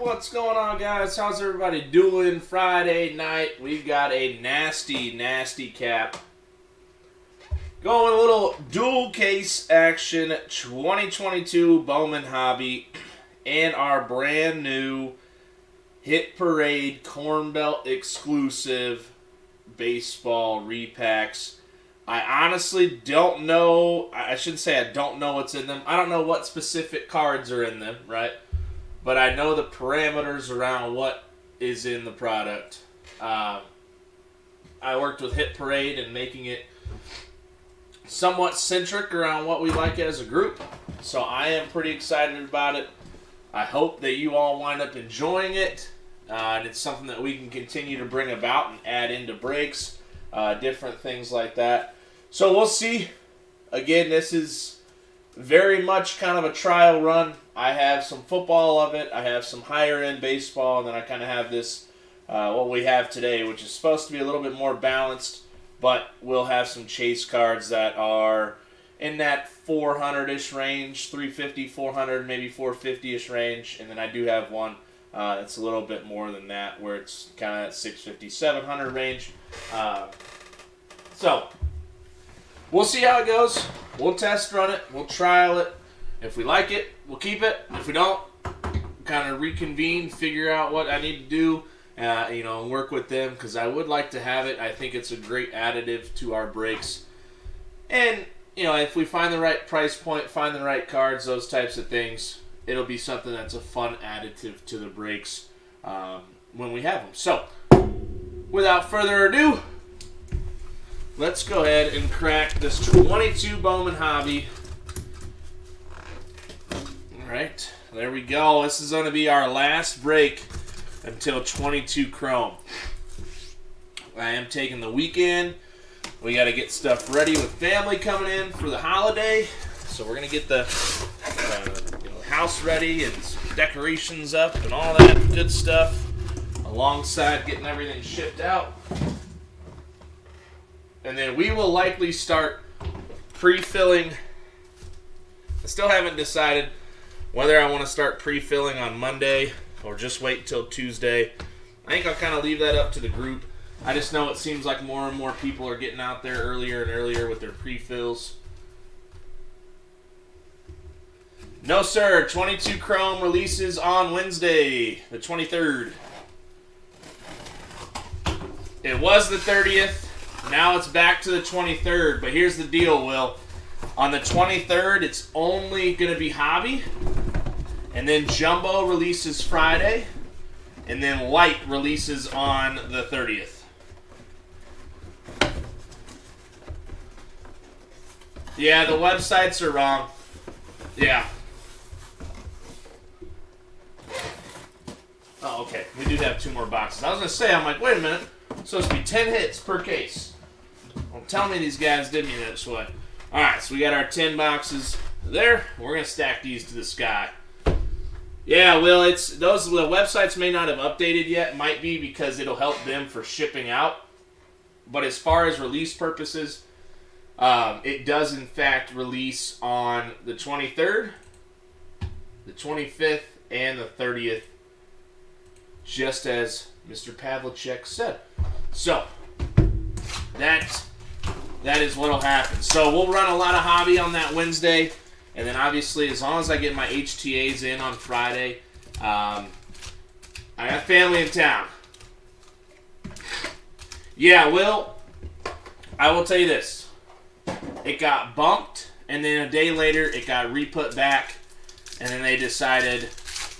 What's going on, guys? How's everybody doing? Friday night, we've got a nasty, nasty cap. Going a little dual case action, 2022 Bowman Hobby, and our brand new Hit Parade Corn Belt exclusive baseball repacks. I honestly don't know. I shouldn't say I don't know what's in them. I don't know what specific cards are in them, right? But I know the parameters around what is in the product. I worked with Hit Parade and making it somewhat centric around what we like as a group. So I am pretty excited about it. I hope that you all wind up enjoying it. And it's something that we can continue to bring about and add into breaks, different things like that. So we'll see. Again, this is very much kind of a trial run. I have some football of it. I have some higher end baseball, and then I kind of have this, what we have today, which is supposed to be a little bit more balanced, but we'll have some chase cards that are in that 400-ish range, 350, 400, maybe 450-ish range, and then I do have one that's a little bit more than that, where it's kind of that 650, 700 range. So we'll see how it goes. We'll test run it. We'll trial it. If we like it, we'll keep it. If we don't, kind of reconvene, figure out what I need to do, and work with them, because I would like to have it. I think it's a great additive to our breaks. And, if we find the right price point, find the right cards, those types of things, it'll be something that's a fun additive to the breaks when we have them. So, without further ado, let's go ahead and crack this 22 Bowman Hobby. Alright, there we go. This is going to be our last break until 22 Chrome. I am taking the weekend. We got to get stuff ready with family coming in for the holiday. So we're going to get the house ready and some decorations up and all that good stuff, alongside getting everything shipped out. And then we will likely start pre-filling. I still haven't decided whether I want to start pre-filling on Monday or just wait until Tuesday. I think I'll kind of leave that up to the group. I just know it seems like more and more people are getting out there earlier and earlier with their pre-fills. No, sir. 22 Chrome releases on Wednesday, the 23rd. It was the 30th. Now it's back to the 23rd. But here's the deal, Will. On the 23rd, it's only going to be Hobby. And then Jumbo releases Friday. And then Light releases on the 30th. Yeah, the websites are wrong. Yeah. Oh, okay. We do have 2 more boxes. I was going to say, I'm like, wait a minute. It's supposed to be 10 hits per case. Don't tell me these guys did me this way. Alright, so we got our 10 boxes there. We're going to stack these to the sky. Yeah, well, the websites may not have updated yet. Might be because it'll help them for shipping out. But as far as release purposes, it does in fact release on the 23rd, the 25th, and the 30th, just as Mr. Pavlicek said. So, that is what will happen. So we'll run a lot of Hobby on that Wednesday, and then obviously as long as I get my HTAs in on Friday, I got family in town. Yeah, Will, I will tell you this. It got bumped, and then a day later it got re-put back, and then they decided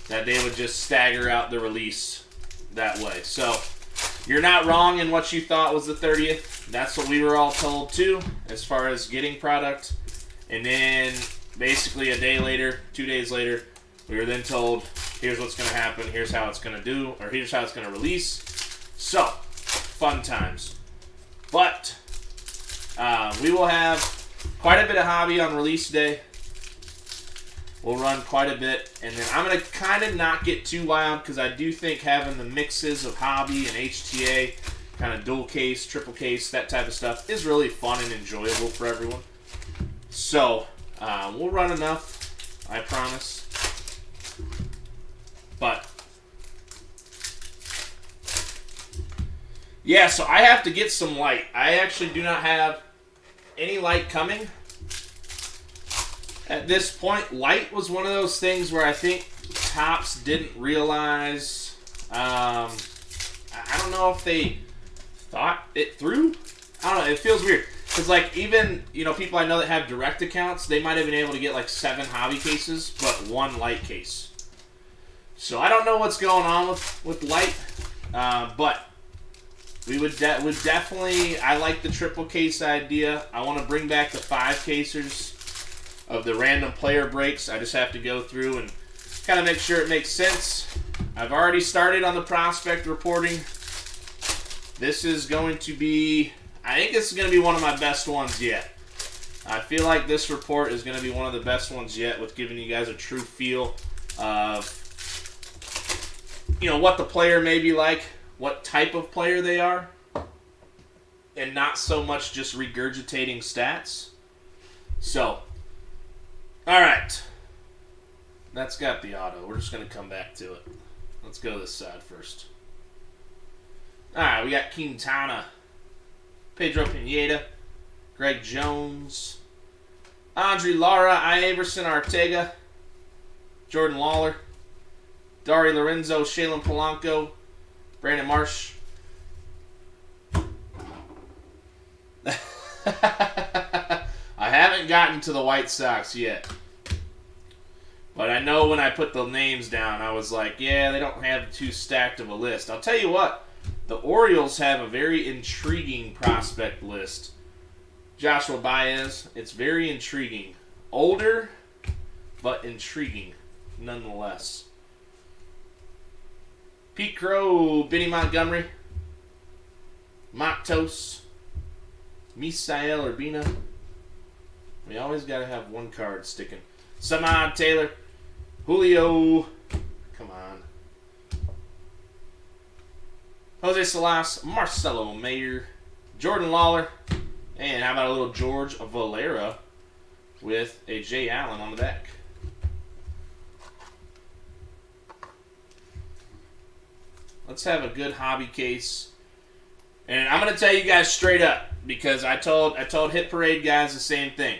that they would just stagger out the release that way. So, you're not wrong in what you thought was the 30th. That's what we were all told too, as far as getting product. And then, basically a day later, 2 days later, we were then told, here's what's going to happen, here's how it's going to do, or here's how it's going to release. So, fun times. But, we will have quite a bit of Hobby on release day. We'll run quite a bit, and then I'm going to kind of not get too wild, because I do think having the mixes of Hobby and HTA, kind of dual case, triple case, that type of stuff, is really fun and enjoyable for everyone. So, we'll run enough, I promise. But Yeah, so I have to get some light. I actually do not have any light coming. At this point, light was one of those things where I think Topps didn't realize. I don't know if they thought it through. I don't know. It feels weird. Because, like, even, people I know that have direct accounts, they might have been able to get, like, 7 hobby cases, but 1 light case. So I don't know what's going on with light, but we would definitely, I like the triple case idea. I want to bring back the 5 casers of the random player breaks. I just have to go through and kind of make sure it makes sense. I've already started on the prospect reporting. This is going to be, I think this is going to be one of my best ones yet. I feel like this report is going to be one of the best ones yet with giving you guys a true feel of, what the player may be like, what type of player they are, and not so much just regurgitating stats. So, all right. That's got the auto. We're just going to come back to it. Let's go this side first. All right, we got Quintana, Pedro Pineda, Greg Jones, Andre Lara, Iverson Arteaga, Jordan Lawler, Dari Lorenzo, Shaylin Polanco, Brandon Marsh. I haven't gotten to the White Sox yet. But I know when I put the names down, I was like, yeah, they don't have too stacked of a list. I'll tell you what, the Orioles have a very intriguing prospect list. Joshua Baez, it's very intriguing. Older, but intriguing nonetheless. Pete Crow, Benny Montgomery, Matos, Misael Urbina. We always got to have one card sticking. Samad Taylor, Julio, come on. Jose Salas, Marcelo Mayer, Jordan Lawler, and how about a little George Valera with a Jay Allen on the back. Let's have a good hobby case. And I'm going to tell you guys straight up, because I told Hit Parade guys the same thing.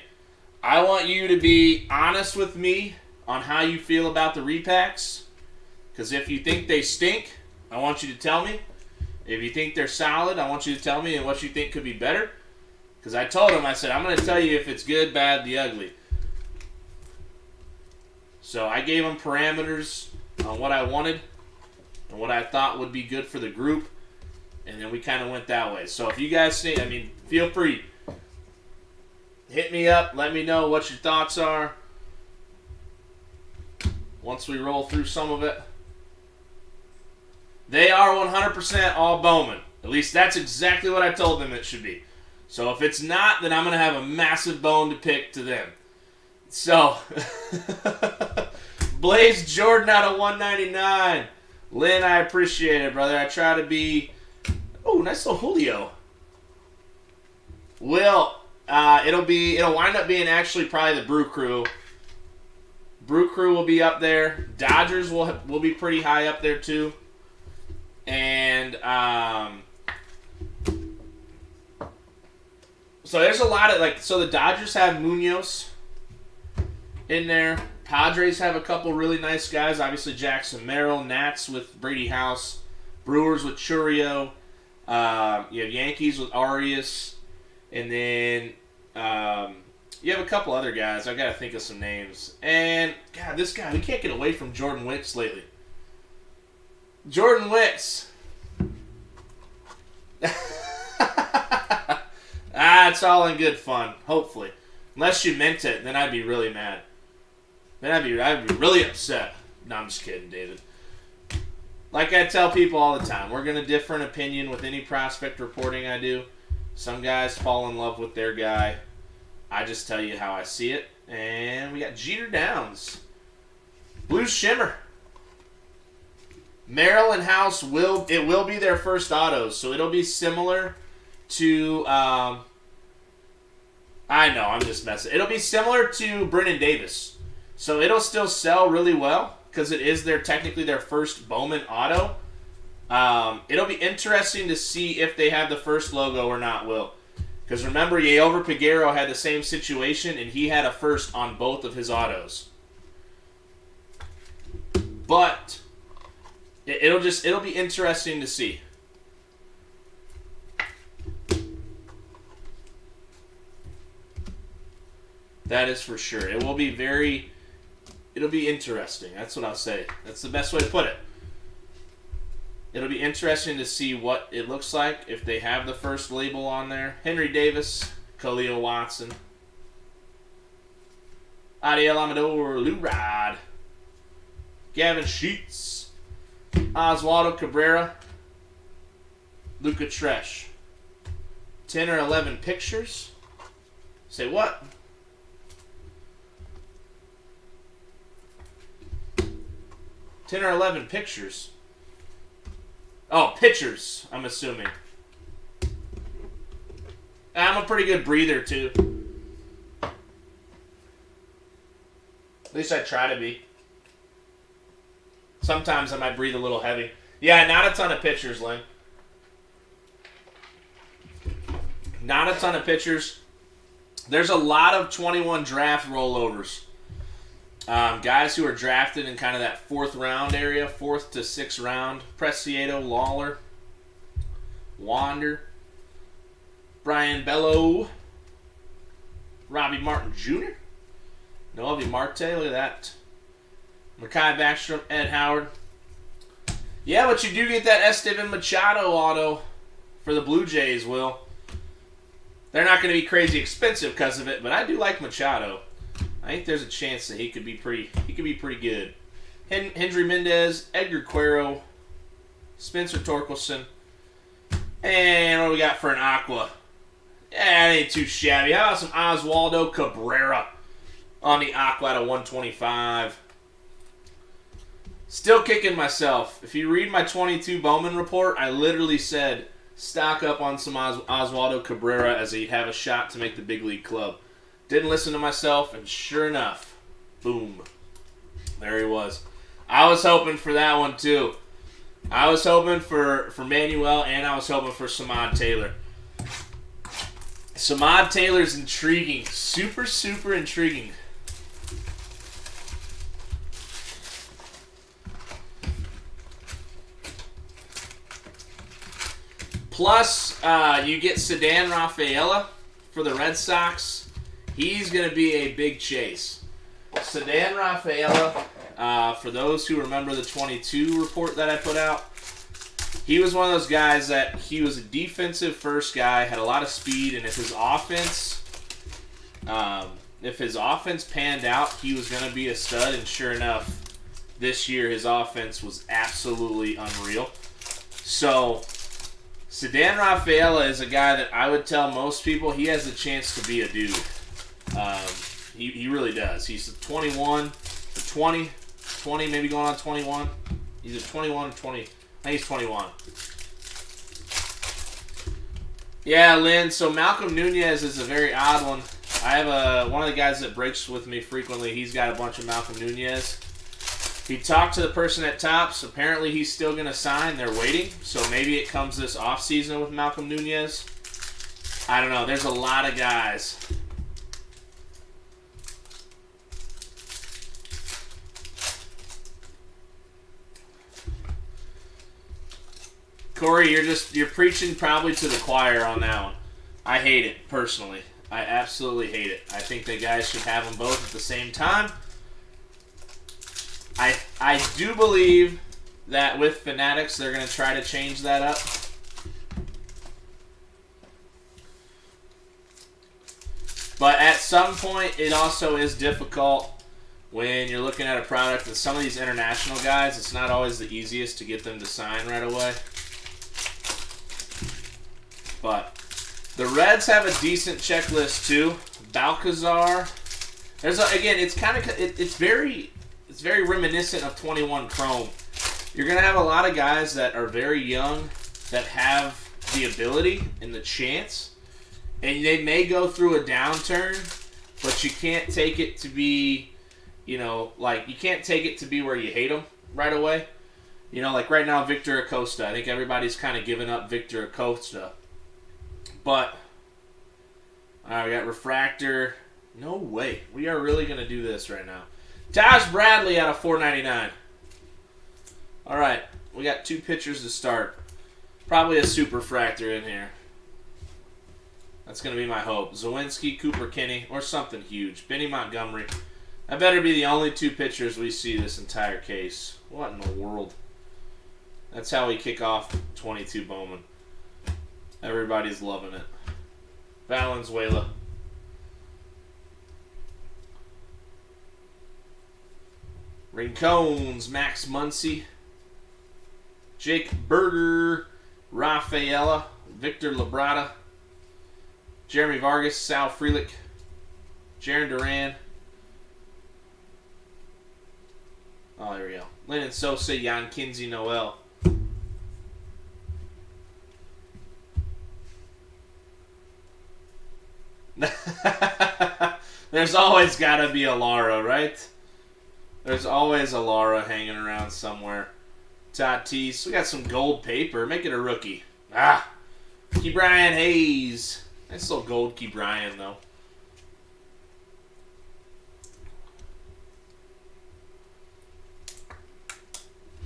I want you to be honest with me on how you feel about the repacks. Because if you think they stink, I want you to tell me. If you think they're solid, I want you to tell me and what you think could be better. Because I told them, I said, I'm going to tell you if it's good, bad, the ugly. So I gave them parameters on what I wanted and what I thought would be good for the group. And then we kind of went that way. So if you guys think, feel free. Hit me up. Let me know what your thoughts are. Once we roll through some of it. They are 100% all Bowman. At least that's exactly what I told them it should be. So if it's not, then I'm going to have a massive bone to pick to them. So, Blaze Jordan out of 199. Lynn, I appreciate it, brother. I try to be... Oh, nice little Julio. Will, it'll wind up being actually probably the Brew Crew. Brew Crew will be up there. Dodgers will be pretty high up there too. And so there's a lot of so the Dodgers have Munoz in there. Padres have a couple really nice guys. Obviously Jackson Merrill, Nats with Brady House, Brewers with Churio. You have Yankees with Arias, and then you have a couple other guys. I got to think of some names. And, God, this guy, we can't get away from Jordan Wicks lately. Jordan Wicks. It's all in good fun, hopefully. Unless you meant it, then I'd be really mad. Then I'd be really upset. No, I'm just kidding, David. Like I tell people all the time, we're going to differ in opinion with any prospect reporting I do. Some guys fall in love with their guy. I just tell you how I see it. And we got Jeter Downs. Blue Shimmer. Merrill and House will be their first autos, so it'll be similar to I know, I'm just messing. It'll be similar to Brennan Davis. So it'll still sell really well because it is technically their first Bowman auto. It'll be interesting to see if they have the first logo or not, Will. Because remember, Yeover Peguero had the same situation, and he had a first on both of his autos. But it'll be interesting to see. That is for sure. It'll be interesting. That's what I'll say. That's the best way to put it. It'll be interesting to see what it looks like if they have the first label on there. Henry Davis, Khalil Watson, Adiel Amador, Lou Rod, Gavin Sheets, Oswaldo Cabrera, Luca Tresh. 10 or 11 pictures. Say what? 10 or 11 pictures. Oh, pitchers, I'm assuming. I'm a pretty good breather, too. At least I try to be. Sometimes I might breathe a little heavy. Yeah, not a ton of pitchers, Lynn. Not a ton of pitchers. There's a lot of 21 draft rollovers. Guys who are drafted in kind of that 4th round area, 4th to 6th round. Preciado, Lawler, Wander, Brian Bello, Robbie Martin Jr., Noelvi Marte, look at that. Makai Backstrom, Ed Howard. Yeah, but you do get that Esteban Machado auto for the Blue Jays, Will. They're not going to be crazy expensive because of it, but I do like Machado. I think there's a chance that he could be pretty good. Hendry Mendez, Edgar Cuero, Spencer Torkelson, and what do we got for an Aqua? Yeah, it ain't too shabby. How about some Oswaldo Cabrera on the Aqua at a 125? Still kicking myself. If you read my 22 Bowman report, I literally said stock up on some Oswaldo Cabrera as he'd have a shot to make the big league club. Didn't listen to myself, and sure enough, boom. There he was. I was hoping for that one, too. I was hoping for Manuel, and I was hoping for Samad Taylor. Samad Taylor's intriguing. Super, super intriguing. Plus, you get Sedan Rafaela for the Red Sox. He's going to be a big chase. Sedan Rafaela, for those who remember the 22 report that I put out, he was one of those guys that he was a defensive first guy, had a lot of speed, and if his offense panned out, he was going to be a stud, and sure enough, this year his offense was absolutely unreal. So, Sedan Rafaela is a guy that I would tell most people he has a chance to be a dude. He really does. He's 21, 20, maybe going on 21. He's a 21 or 20. I think he's 21. Yeah, Lynn. So Malcolm Nunez is a very odd one. I have one of the guys that breaks with me frequently. He's got a bunch of Malcolm Nunez. He talked to the person at Topps. Apparently he's still going to sign. They're waiting. So maybe it comes this offseason with Malcolm Nunez. I don't know. There's a lot of guys. Corey, you're preaching probably to the choir on that one. I hate it, personally. I absolutely hate it. I think that guys should have them both at the same time. I do believe that with Fanatics, they're going to try to change that up. But at some point, it also is difficult when you're looking at a product and some of these international guys, it's not always the easiest to get them to sign right away. But the Reds have a decent checklist too. Balcazar. Again, it's very reminiscent of 21 Chrome. You're gonna have a lot of guys that are very young that have the ability and the chance, and they may go through a downturn, but you can't take it to be, you can't take it to be where you hate them right away. You know, like right now, Victor Acosta. I think everybody's kind of given up Victor Acosta. But, all right, we got Refractor. No way. We are really going to do this right now. Taj Bradley out of 499. All right, we got 2 pitchers to start. Probably a super fractor in here. That's going to be my hope. Zawinski, Cooper Kinney, or something huge. Benny Montgomery. That better be the only 2 pitchers we see this entire case. What in the world? That's how we kick off 22 Bowman. Everybody's loving it. Valenzuela. Rincones, Max Muncy. Jake Berger, Rafaela, Victor Labrada, Jeremy Vargas, Sal Frelick, Jaron Duran. Oh, there we go. Lennon Sosa, Jan Kinsey Noel. There's always got to be a Lara, right? There's always a Lara hanging around somewhere. Tatis. We got some gold paper. Make it a rookie. Ah. Key Brian Hayes. Nice little gold Key Brian, though.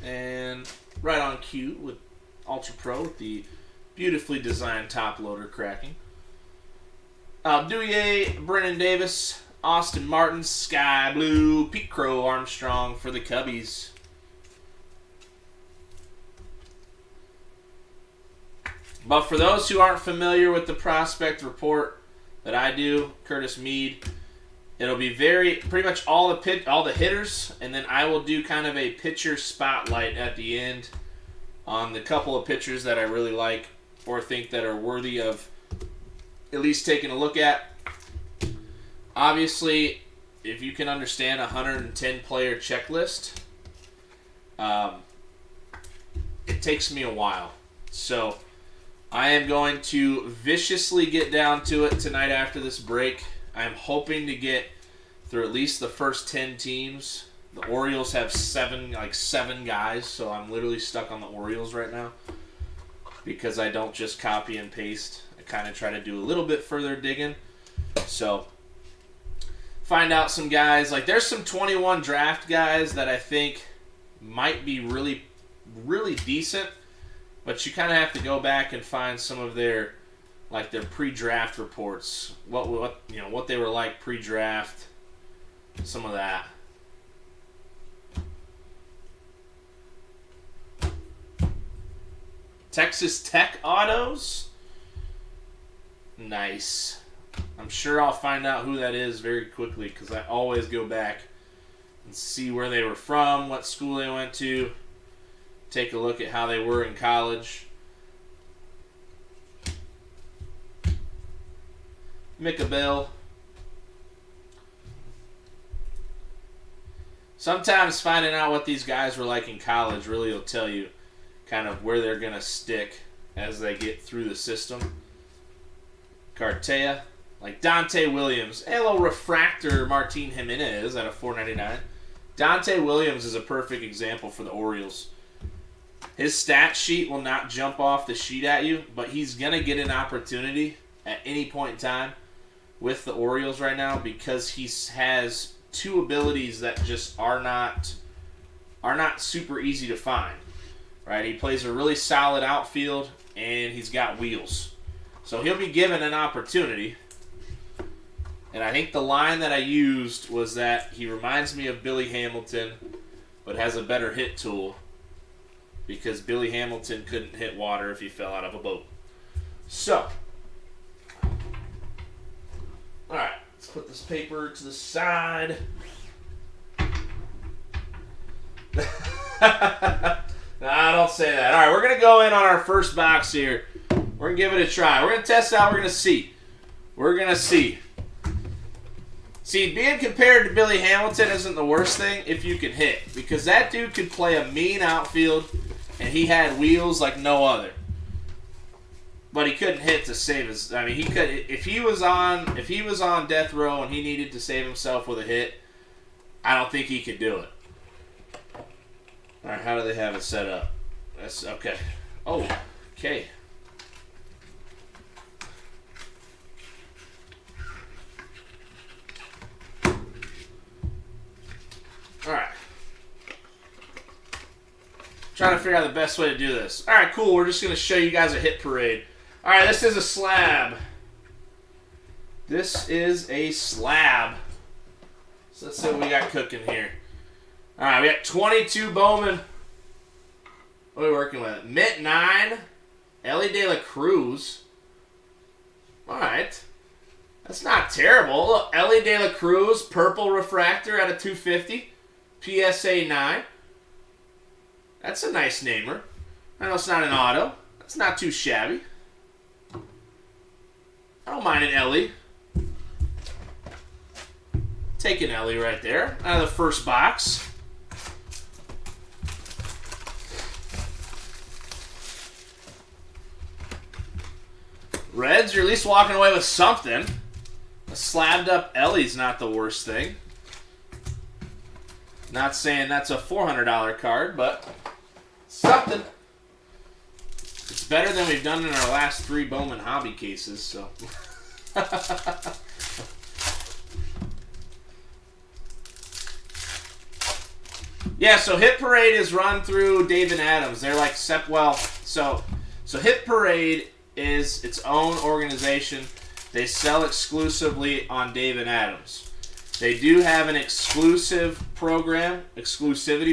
And right on cue with Ultra Pro with the beautifully designed top loader cracking. Alduye, Brennan Davis, Austin Martin, Sky Blue, Pete Crow Armstrong for the Cubbies. But for those who aren't familiar with the prospect report that I do, Curtis Mead, it'll be pretty much all the hitters, and then I will do kind of a pitcher spotlight at the end on the couple of pitchers that I really like or think that are worthy of at least taking a look at. Obviously, if you can understand a 110-player checklist, it takes me a while. So I am going to viciously get down to it tonight after this break. I'm hoping to get through at least the first 10 teams. The Orioles have seven guys, so I'm literally stuck on the Orioles right now because I don't just copy and paste. I kind of try to do a little bit further digging. So find out some guys. Like there's some 21 draft guys that I think might be really, really decent, but you kind of have to go back and find some of their pre-draft reports. What they were like pre-draft. Some of that. Texas Tech autos. Nice. I'm sure I'll find out who that is very quickly because I always go back and see where they were from, what school they went to, take a look at how they were in college. Micah Bell. Sometimes finding out what these guys were like in college really will tell you kind of where they're going to stick as they get through the system. Cartea. Like Dante Williams. A little refractor Martin Jimenez out of 499. Dante Williams is a perfect example for the Orioles. His stat sheet will not jump off the sheet at you, but he's going to get an opportunity at any point in time with the Orioles right now because he has two abilities that just are not super easy to find. Right? He plays a really solid outfield and he's got wheels. So he'll be given an opportunity. And I think the line that I used was that he reminds me of Billy Hamilton, but has a better hit tool because Billy Hamilton couldn't hit water if he fell out of a boat. So, all right, let's put this paper to the side. Nah, don't say that. All right, we're going to go in on our first box here. We're going to give it a try. We're going to test out. We're going to see. We're going to see. See, being compared to Billy Hamilton isn't the worst thing if you can hit. Because that dude could play a mean outfield, and he had wheels like no other. But he couldn't hit to save his... I mean, he could... If he was on death row and he needed to save himself with a hit, I don't think he could do it. All right, how do they have it set up? That's okay. Oh, okay. All right. Trying to figure out the best way to do this. All right, cool. We're just going to show you guys a hit parade. All right, this is a slab. This is a slab. So let's see what we got cooking here. All right, we got 22 Bowman. What are we working with? Mint 9. Ellie De La Cruz. All right. That's not terrible. Look, Ellie De La Cruz, purple refractor out of 250. PSA 9. That's a nice namer. I know it's not an auto. That's not too shabby. I don't mind an Ellie. Take an Ellie right there out of the first box. Reds, you're at least walking away with something. A slabbed up Ellie's not the worst thing. Not saying that's a $400 card, but something. It's better than we've done in our last 3 Bowman hobby cases, so. Yeah, so Hit Parade is run through Dave and Adams. They're like so Hit Parade is its own organization. They sell exclusively on Dave and Adams. They do have an exclusivity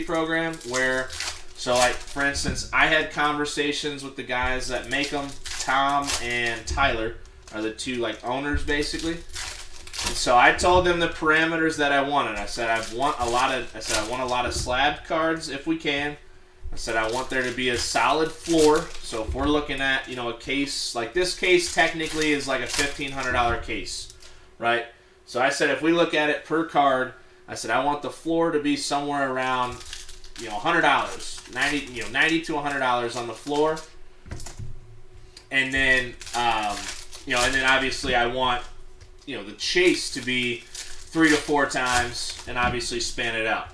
program where, so like for instance, I had conversations with the guys that make them. Tom and Tyler are the 2 like owners basically. And so I told them the parameters that I wanted. I said I want a lot of slab cards if we can. I said I want there to be a solid floor. So if we're looking at, a case like this case technically is like a $1,500 case, right? So I said if we look at it per card, I said I want the floor to be somewhere around, $100, 90 to $100 on the floor, and then and then obviously I want the chase to be 3 to 4 times, and obviously span it out.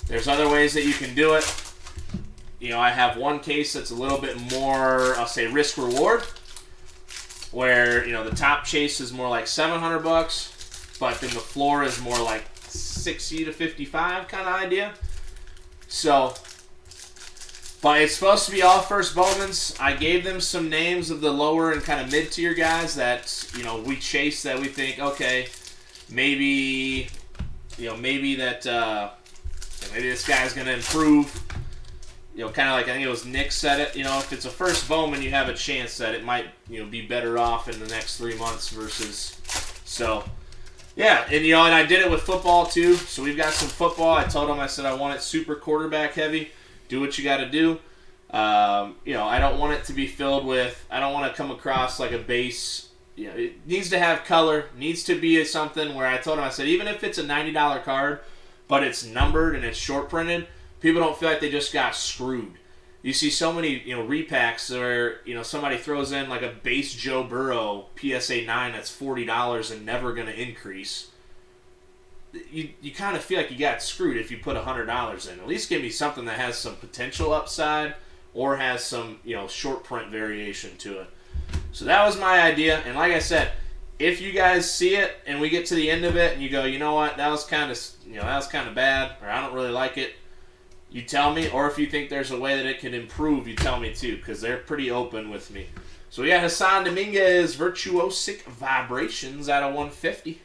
There's other ways that you can do it. I have one case that's a little bit more, I'll say, risk reward, where the top chase is more like $700. But then the floor is more like 60 to 55 kind of idea. So, but it's supposed to be all first Bowmans. I gave them some names of the lower and kind of mid-tier guys that, we chase that we think, okay, maybe maybe this guy's going to improve. Kind of like I think it was Nick said it. If it's a first Bowman, you have a chance that it might, be better off in the next 3 months versus so. Yeah, and and I did it with football too. So we've got some football. I told them, I said I want it super quarterback heavy. Do what you got to do. I don't want it to be filled with. I don't want to come across like a base. It needs to have color. Needs to be something where I told them, I said even if it's a $90 card, but it's numbered and it's short printed, people don't feel like they just got screwed. You see so many, repacks where, somebody throws in like a base Joe Burrow PSA 9 that's $40 and never going to increase. You kind of feel like you got screwed if you put $100 in. At least give me something that has some potential upside or has some, short print variation to it. So that was my idea. And like I said, if you guys see it and we get to the end of it and you go, you know what, that was kind of bad, or I don't really like it, you tell me, or if you think there's a way that it can improve, you tell me too, because they're pretty open with me. So we got Hassan Dominguez, Virtuosic Vibrations out of 150.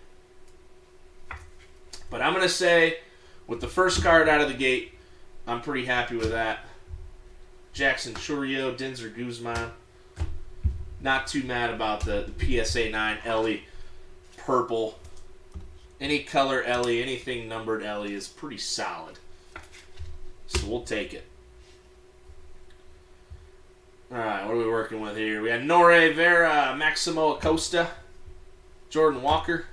But I'm going to say, with the first card out of the gate, I'm pretty happy with that. Jackson Churio, Denzer Guzman. Not too mad about the PSA 9 Ellie purple. Any color Ellie, anything numbered Ellie is pretty solid. So we'll take it. Alright, what are we working with here? We got Nore Vera, Maximo Acosta, Jordan Walker.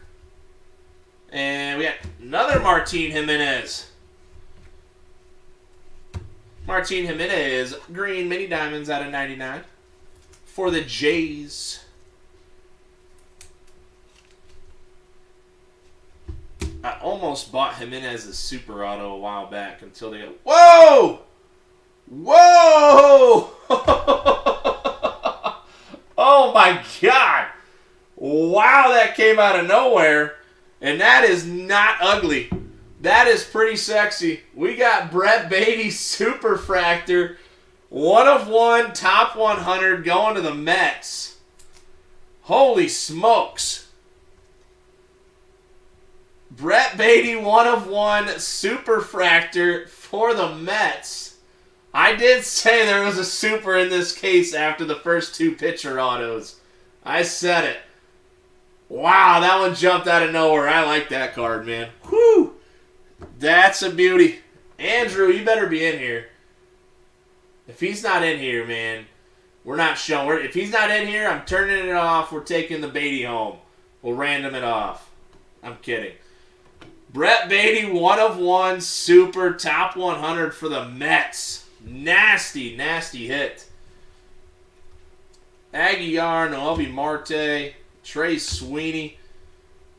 And we got another Martin Jimenez. Martin Jimenez, green mini diamonds out of 99 for the Jays. I almost bought Jimenez's super auto a while back until they got... Whoa! Whoa! Oh my God! Wow, that came out of nowhere. And that is not ugly. That is pretty sexy. We got Brett Beatty Superfractor. 1/1, top 100, going to the Mets. Holy smokes. Brett Beatty, 1/1, Superfractor for the Mets. I did say there was a super in this case after the first two pitcher autos. I said it. Wow, that one jumped out of nowhere. I like that card, man. Whew. That's a beauty. Andrew, you better be in here. If he's not in here, man, we're not showing. If he's not in here, I'm turning it off. We're taking the Beatty home. We'll random it off. I'm kidding. Brett Beatty, 1/1, super, top 100 for the Mets. Nasty, nasty hit. Aguilar, Noelvi Marte, Trey Sweeney,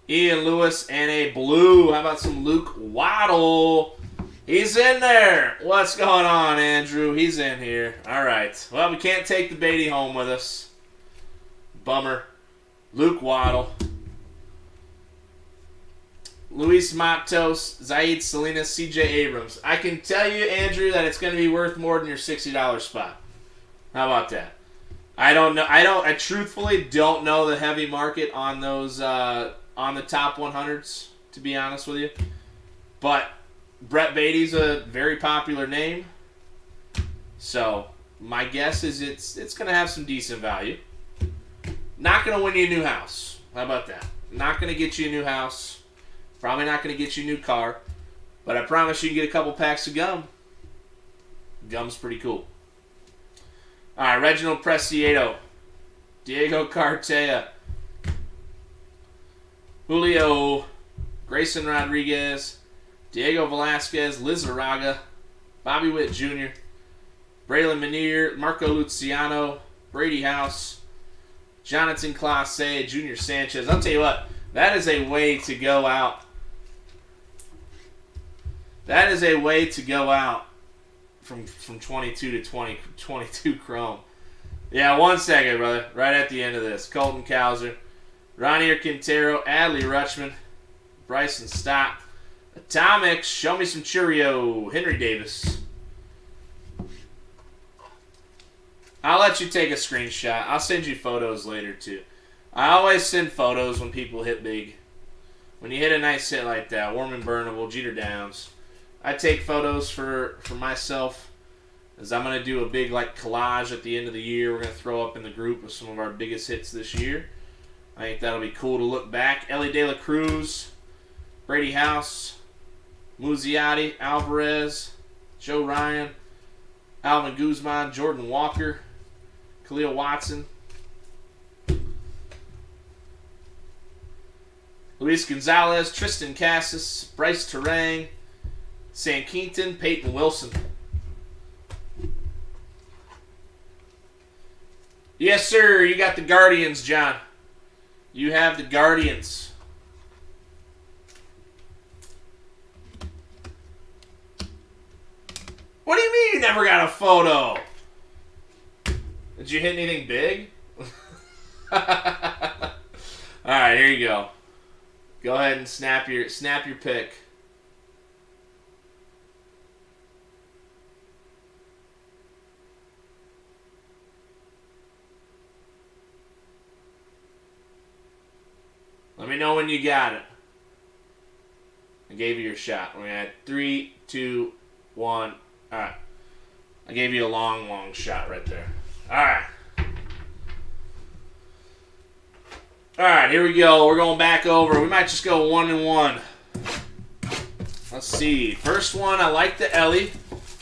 Ian Lewis, and a blue. How about some Luke Waddle? He's in there. What's going on, Andrew? He's in here. All right. Well, we can't take the Beatty home with us. Bummer. Luke Waddle. Luis Matos, Zaid Salinas, C.J. Abrams. I can tell you, Andrew, that it's going to be worth more than your $60 spot. How about that? I don't know. I truthfully don't know the heavy market on those on the top 100s. To be honest with you, but Brett Beatty's a very popular name, so my guess is it's going to have some decent value. Not going to win you a new house. How about that? Not going to get you a new house. Probably not going to get you a new car, but I promise you can get a couple packs of gum. Gum's pretty cool. All right, Reginald Preciado, Diego Cartaya, Julio, Grayson Rodriguez, Diego Velasquez, Lizarraga, Bobby Witt Jr., Braylon Manier, Marco Luciano, Brady House, Jonathan Clase, Junior Sanchez. I'll tell you what, that is a way to go out. That is a way to go out from 22 to 22 chrome. Yeah, 1 second, brother. Right at the end of this. Colton Cowser, Ronier Quintero, Adley Rutschman, Bryson Stott, Atomics, show me some Cheerio, Henry Davis. I'll let you take a screenshot. I'll send you photos later, too. I always send photos when people hit big. When you hit a nice hit like that, warm and burnable, Jeter Downs. I take photos for myself, as I'm going to do a big collage at the end of the year. We're going to throw up in the group with some of our biggest hits this year. I think that'll be cool to look back. Ellie De La Cruz, Brady House, Muzziotti, Alvarez, Joe Ryan, Alvin Guzman, Jordan Walker, Khalil Watson, Luis Gonzalez, Tristan Cassis, Bryce Terang, Sam Keaton, Peyton Wilson. Yes, sir. You got the Guardians, John. You have the Guardians. What do you mean you never got a photo? Did you hit anything big? Alright, here you go. Go ahead and snap your pic. Let me know when you got it. I gave you your shot. We're at 3, 2, 1. Alright. I gave you a long, long shot right there. Alright. Alright, here we go. We're going back over. We might just go 1 and 1. Let's see. First one, I like the Ellie.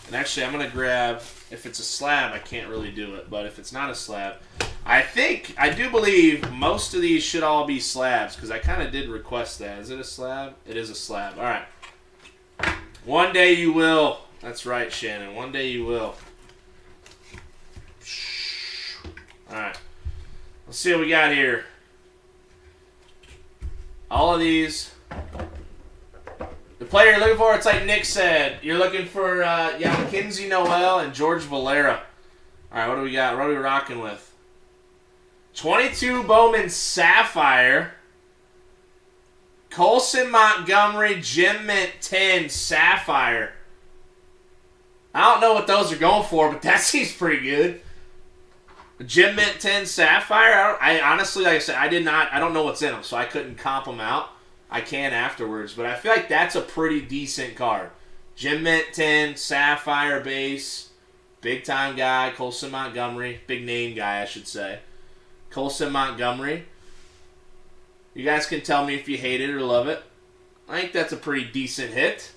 And actually, I'm going to grab, if it's a slab, I can't really do it. But if it's not a slab, I do believe most of these should all be slabs, because I kind of did request that. Is it a slab? It is a slab. All right. One day you will. That's right, Shannon. One day you will. All right. Let's see what we got here. All of these. player you're looking for, it's like Nick said. You're looking for Mackenzie Noel and George Valera. All right, what do we got? What are we rocking with? 22 Bowman Sapphire. Colson Montgomery Gem Mint 10 Sapphire. I don't know what those are going for, but that seems pretty good. Gem Mint 10 Sapphire. I honestly, like I said, I don't know what's in them, so I couldn't comp them out. I can afterwards, but I feel like that's a pretty decent card. Gem Mint 10 Sapphire base. Big time guy, Colson Montgomery. Big name guy, I should say. Colson Montgomery. You guys can tell me if you hate it or love it. I think that's a pretty decent hit.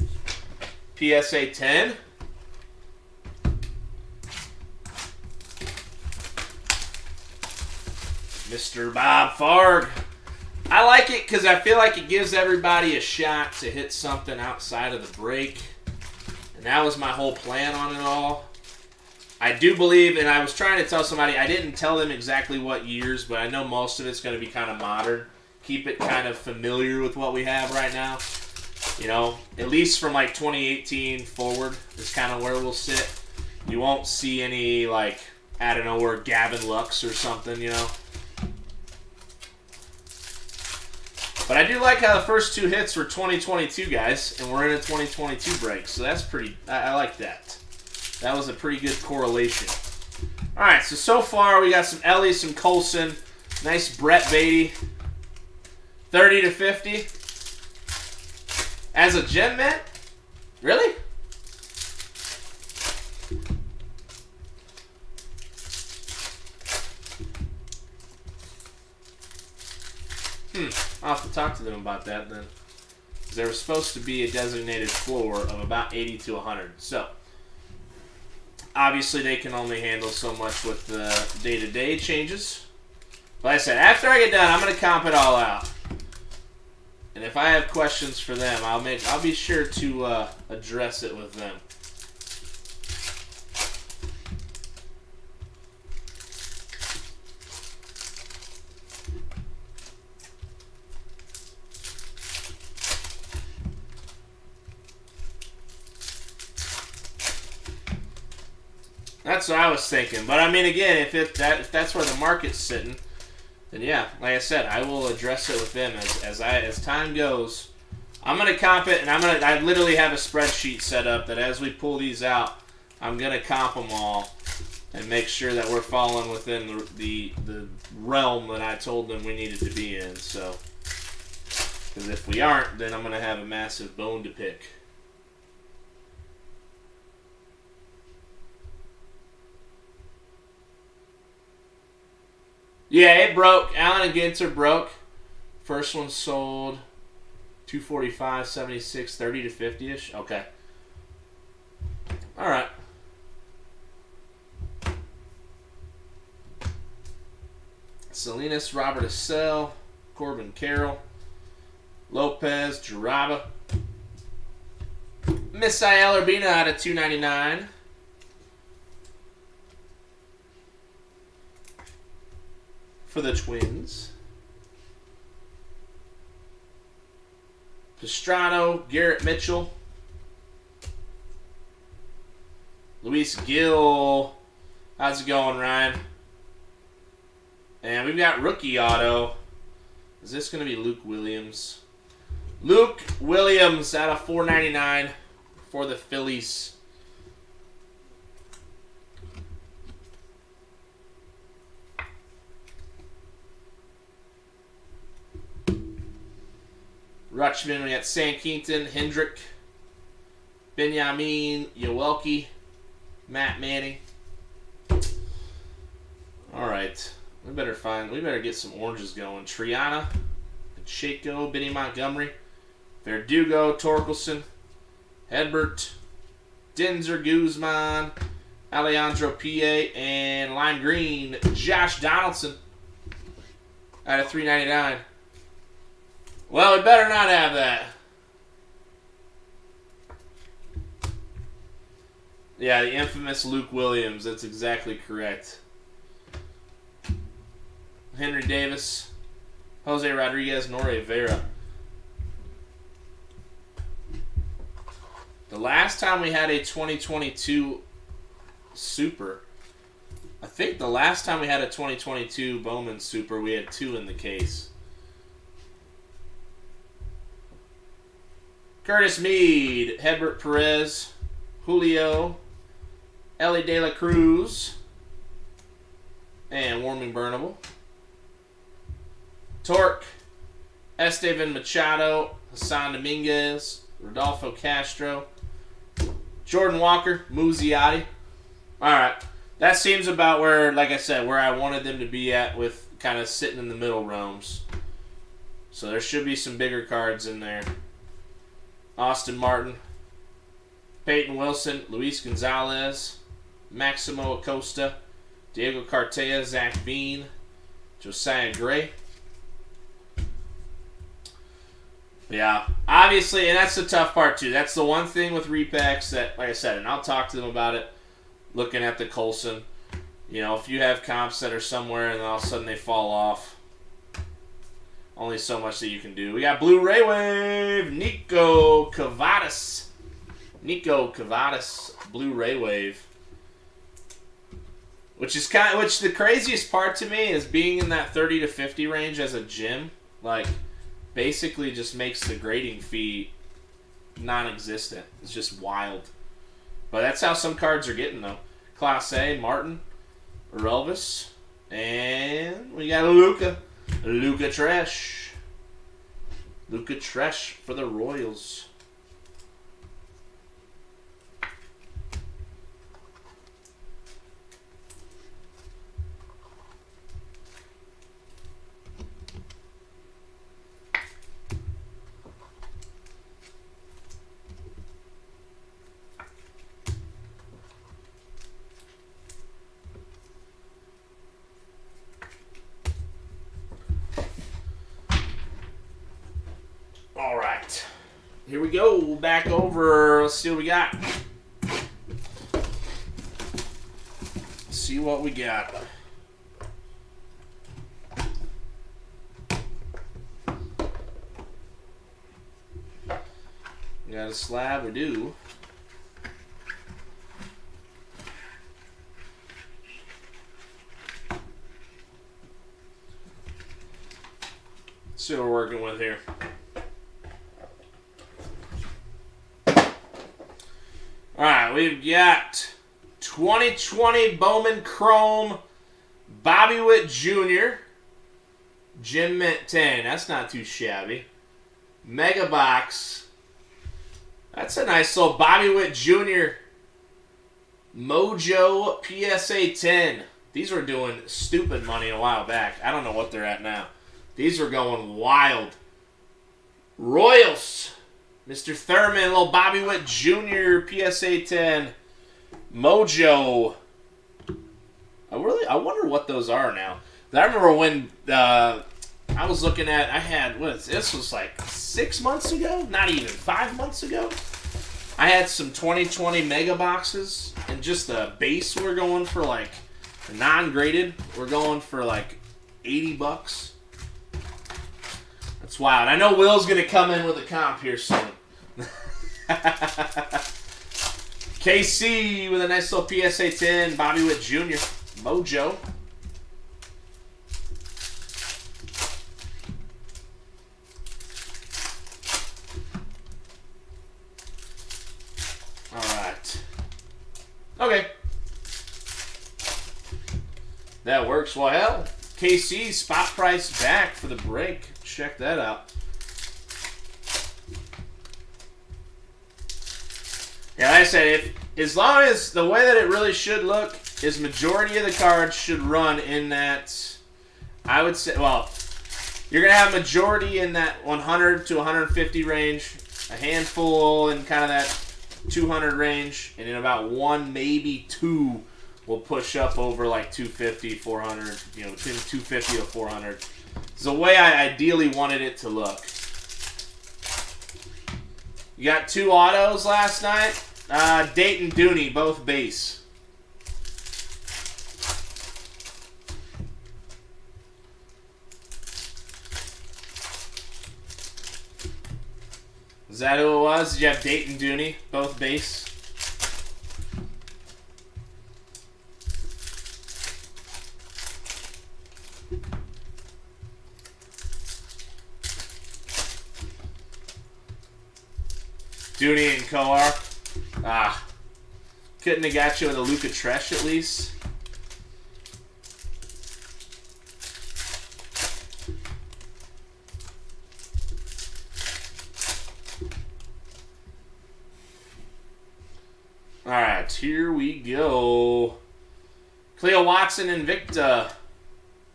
PSA 10. Mr. Bob Farg. I like it because I feel like it gives everybody a shot to hit something outside of the break. And that was my whole plan on it all. I do believe, and I was trying to tell somebody, I didn't tell them exactly what years, but I know most of it's going to be kind of modern. Keep it kind of familiar with what we have right now. You know, at least from like 2018 forward is kind of where we'll sit. You won't see any, like, I don't know, where Gavin Lux or something, you know. But I do like how the first two hits were 2022, guys, and we're in a 2022 break. So that's pretty, I like that. That was a pretty good correlation. All right, so far we got some Ellie, some Colson, nice Brett Beatty, 30 to 50. As a gem mint? Really? I'll have to talk to them about that then. Because there was supposed to be a designated floor of about 80 to 100. So, obviously they can only handle so much with the day-to-day changes. But like I said, after I get done, I'm going to comp it all out. And if I have questions for them, I'll be sure to address it with them. That's what I was thinking. But I mean, again, if that's where the market's sitting, then yeah, like I said, I will address it with them as time goes. I'm gonna comp it, and I literally have a spreadsheet set up that as we pull these out, I'm gonna comp them all and make sure that we're falling within the realm that I told them we needed to be in. So, because if we aren't, then I'm gonna have a massive bone to pick. Yeah, it broke. Allen and Ginter broke. First one sold 245, 76, 30 to 50-ish. Okay. All right. Salinas, Robert Assell, Corbin Carroll, Lopez, Jaraba, Misael Urbina out of 299. For the Twins. Pastrano, Garrett Mitchell, Luis Gill. How's it going, Ryan? And we've got rookie auto. Is this going to be Luke Williams? Luke Williams out of 499 for the Phillies. Rutschman, we got Sam Keaton, Hendrick, Benjamin Yawelke, Matt Manning. All right, we better get some oranges going. Triana, Pacheco, Benny Montgomery, Verdugo, Torkelson, Hedbert, Denzer Guzman, Alejandro P.A., and lime green, Josh Donaldson out of 399. Well, we better not have that. Yeah, the infamous Luke Williams. That's exactly correct. Henry Davis, Jose Rodriguez, Nore Vera. The last time we had a 2022 Super, I think the last time we had a 2022 Bowman Super, we had 2 in the case. Curtis Mead, Hedbert Perez, Julio, Ellie De La Cruz, and Warming Burnable. Torque, Estevan Machado, Hassan Dominguez, Rodolfo Castro, Jordan Walker, Muziati. Alright, that seems about where, like I said, where I wanted them to be at with kind of sitting in the middle realms. So there should be some bigger cards in there. Austin Martin, Peyton Wilson, Luis Gonzalez, Maximo Acosta, Diego Cartaya, Zach Bean, Josiah Gray. Yeah, obviously, and that's the tough part too. That's the one thing with repacks that, like I said, and I'll talk to them about it, looking at the Coulson. You know, if you have comps that are somewhere and then all of a sudden they fall off, only so much that you can do. We got Blu-ray Wave, Nico Cavadas. Nico Cavadas, Blu-ray Wave. Which the craziest part to me is being in that 30 to 50 range as a gym, like, basically just makes the grading fee non-existent. It's just wild. But that's how some cards are getting, though. Class A, Martin, Elvis, and we got Luca Tresh. Luca Tresh for the Royals. All right, here we go. Back over. Let's see what we got. See what we got. We got a slab. We do. Let's see what we're working with here. Alright, we've got 2020 Bowman Chrome, Bobby Witt Jr., Jim Mint 10. That's not too shabby. Mega Box. That's a nice little Bobby Witt Jr. Mojo PSA 10. These were doing stupid money a while back. I don't know what they're at now. These are going wild. Royals. Mr. Thurman, little Bobby Witt Jr. PSA 10. Mojo. I wonder what those are now. I remember when I was looking at, this was like 6 months ago? Not even 5 months ago? I had some 2020 mega boxes, and just the base we're going for like, non-graded, we're going for like $80. That's wild. I know Will's going to come in with a comp here soon. KC with a nice little PSA 10. Bobby Witt Jr. Mojo. Alright. Okay. That works. Well, hell. KC spot price back for the break. Check that out. Yeah, like I said, as long as the way that it really should look is majority of the cards should run in that, I would say, well, you're going to have majority in that 100 to 150 range, a handful in kind of that 200 range, and in about 1, maybe 2 will push up over like 250, 400, between 250 to 400. It's the way I ideally wanted it to look. You got 2 autos last night. Dayton Dooney, both base. Is that who it was? Did you have Dayton Dooney, both base? Dooney and Coar. Ah. Couldn't have got you with a Luka Tresh at least. Alright, here we go. Cleo Watson, Invicta.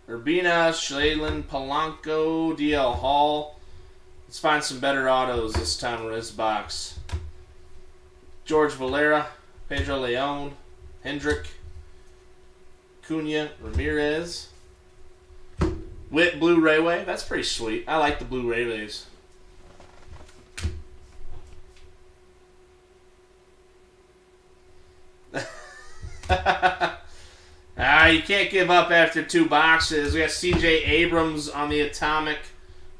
Urbina, Shalen, Polanco, DL Hall. Let's find some better autos this time in this box. George Valera, Pedro Leon, Hendrick, Cunha, Ramirez. Witt Blue Rayway. That's pretty sweet. I like the Blue Rayways. You can't give up after 2 boxes. We got C.J. Abrams on the Atomic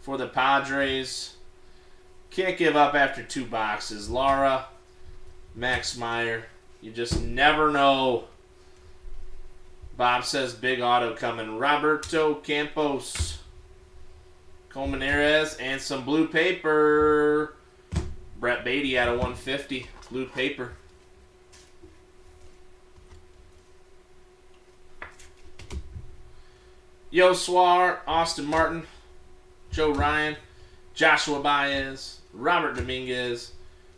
for the Padres. Can't give up after 2 boxes. Lara, Max Meyer. You just never know. Bob says big auto coming. Roberto Campos, Colmenares, and some blue paper. Brett Beatty out of 150. Blue paper. Yoswar, Austin Martin, Joe Ryan, Joshua Baez, Robert Dominguez,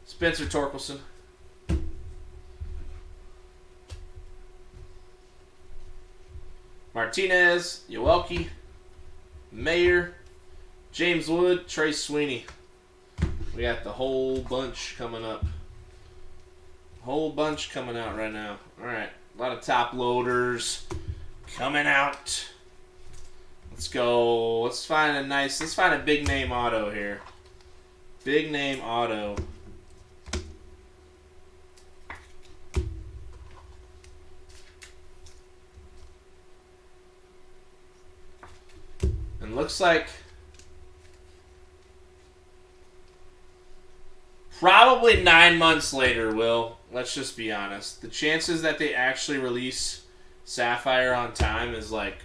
Spencer Torkelson. Martinez, Yoelki, Mayer, James Wood, Trey Sweeney. We got the whole bunch coming up. Whole bunch coming out right now. Alright, a lot of top loaders coming out. Let's go. Let's find a big name auto here. Big name auto. And looks like probably 9 months later, Will. Let's just be honest. The chances that they actually release Sapphire on time is like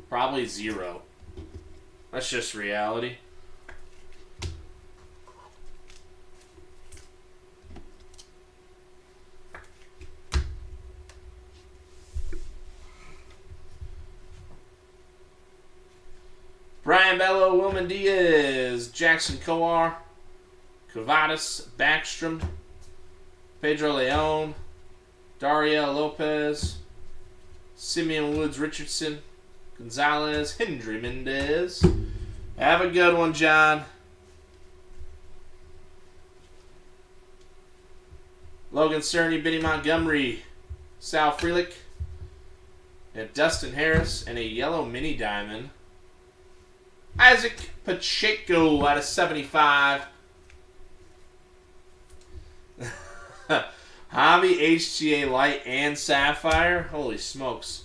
probably 0. That's just reality. Brian Bello, Wilman Diaz, Jackson Coar, Kavadas, Backstrom, Pedro Leon, Dario Lopez, Simeon Woods Richardson, Gonzalez, Hendry Mendez. Have a good one, John. Logan Cerny, Benny Montgomery, Sal Frelick, and Dustin Harris, and a yellow mini diamond. Isaac Pacheco out of 75. Hobby, HTA Light, and Sapphire. Holy smokes.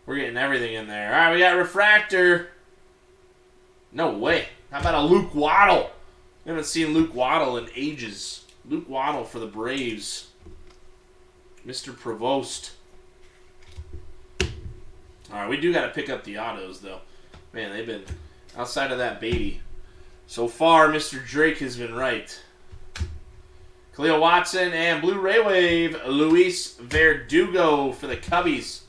We're getting everything in there. All right, we got Refractor. No way. How about a Luke Waddle? We haven't seen Luke Waddle in ages. Luke Waddle for the Braves. Mr. Provost. All right, we do got to pick up the autos, though. Man, they've been outside of that Beatty. So far, Mr. Drake has been right. Cleo Watson and Blue Ray Wave, Luis Verdugo for the Cubbies.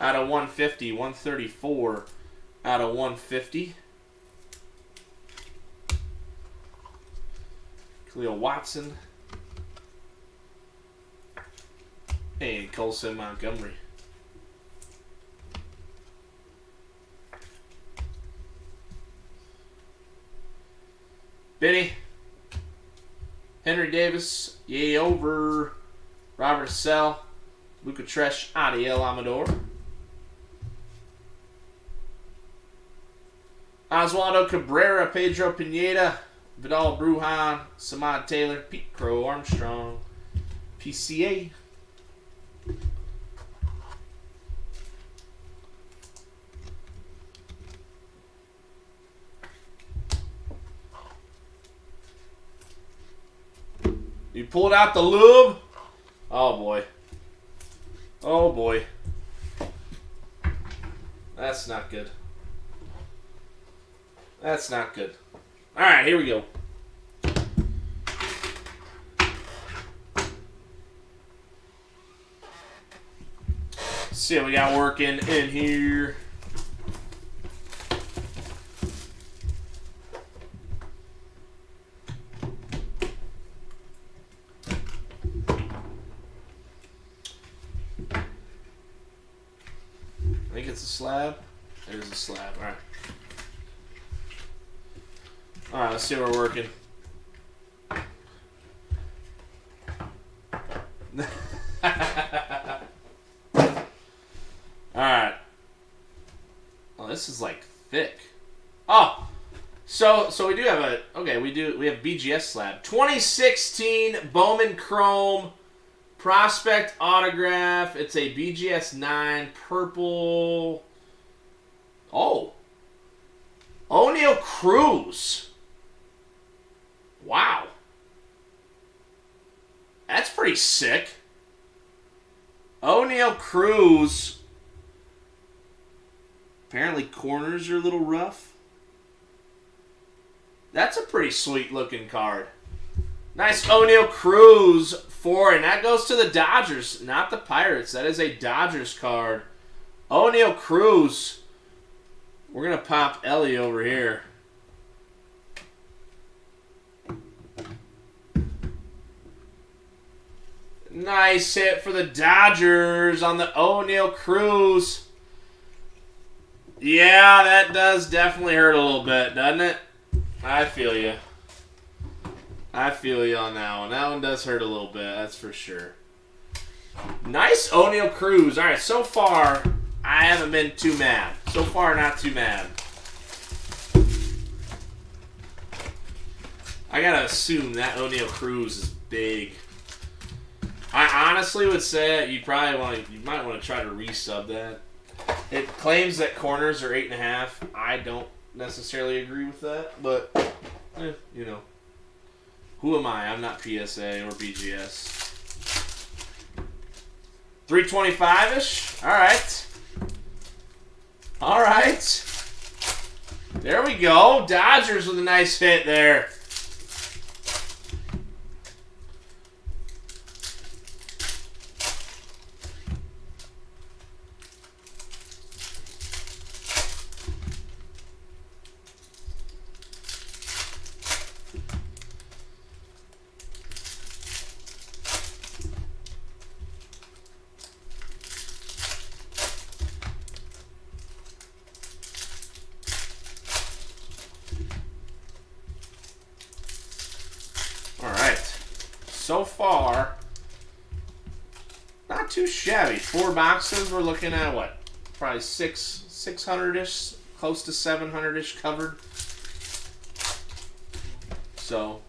Out of 150, 134 out of 150. Cleo Watson. And Colson Montgomery. Benny. Henry Davis. Yay over. Robert Sell. Luca Tresh. Adiel Amador. Oswaldo Cabrera, Pedro Pineda, Vidal Brujan, Samad Taylor, Pete Crow Armstrong, PCA. You pulled out the lube? Oh, boy. Oh, boy. That's not good. That's not good. All right, here we go. Let's see what we got working in here. I think it's a slab. There's a slab. All right. All right, let's see what we're working. All right. Oh, this is like thick. Oh, so we do have a we have BGS slab. 2016 Bowman Chrome Prospect Autograph. It's a BGS 9 purple. Oh, O'Neal Cruz. Wow. That's pretty sick. O'Neal Cruz. Apparently corners are a little rough. That's a pretty sweet looking card. Nice O'Neal Cruz and that goes to the Dodgers, not the Pirates. That is a Dodgers card. O'Neal Cruz. We're going to pop Ellie over here. Nice hit for the Dodgers on the O'Neal Cruz. Yeah, that does definitely hurt a little bit, doesn't it? I feel you. I feel you on that one. That one does hurt a little bit, that's for sure. Nice O'Neal Cruz. All right, so far, I haven't been too mad. So far, not too mad. I gotta assume that O'Neal Cruz is big. I honestly would say that you might want to try to resub that. It claims that corners are 8.5. I don't necessarily agree with that, but you know, who am I? I'm not PSA or BGS. 325-ish. All right. All right. There we go. Dodgers with a nice hit there. So far, not too shabby. 4 boxes. We're looking at what? Probably 600-ish, close to 700-ish covered. So,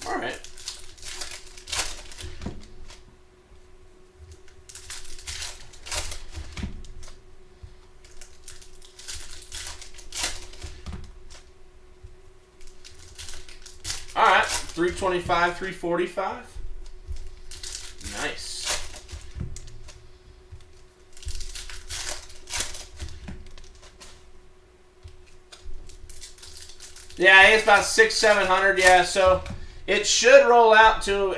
all right. All right, 325, 345. Nice. Yeah, I think it's about 600-700. Yeah, so it should roll out to.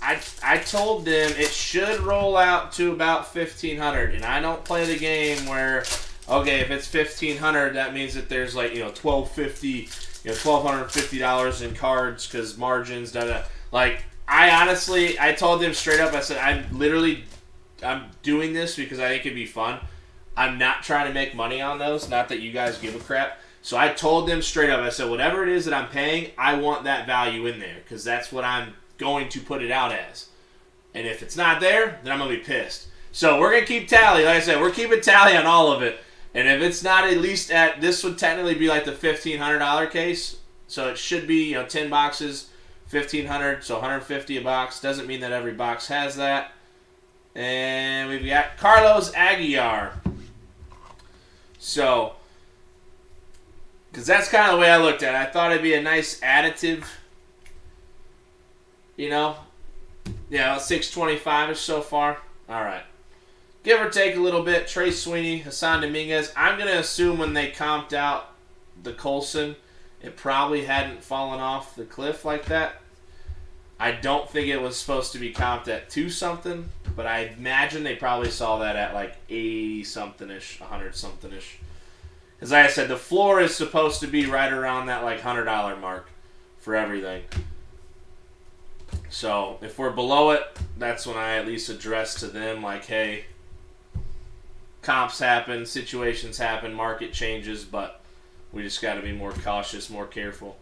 I told them it should roll out to about 1,500, and I don't play the game where, okay, if it's 1,500, that means that there's like $1,250. $1,250 in cards because margins, Like, I told them straight up, I said, I'm doing this because I think it'd be fun. I'm not trying to make money on those, not that you guys give a crap. So I told them straight up, I said, whatever it is that I'm paying, I want that value in there because that's what I'm going to put it out as. And if it's not there, then I'm going to be pissed. So we're going to keep tally. Like I said, we're keeping tally on all of it. And if it's not at least at, this would technically be like the $1,500 case. So it should be, 10 boxes, $1,500, so $150 a box. Doesn't mean that every box has that. And we've got Carlos Aguilar. So, because that's kind of the way I looked at it. I thought it'd be a nice additive. you know. Yeah, 625-ish so far. All right. Give or take a little bit. Trey Sweeney, Hassan Dominguez. I'm going to assume when they comped out the Colson, it probably hadn't fallen off the cliff like that. I don't think it was supposed to be comped at 2-something, but I imagine they probably saw that at like 80-something-ish, 100-something-ish. As I said, the floor is supposed to be right around that like $100 mark for everything. So if we're below it, that's when I at least address to them like, hey, comps happen, situations happen, market changes, but we just got to be more cautious, more careful.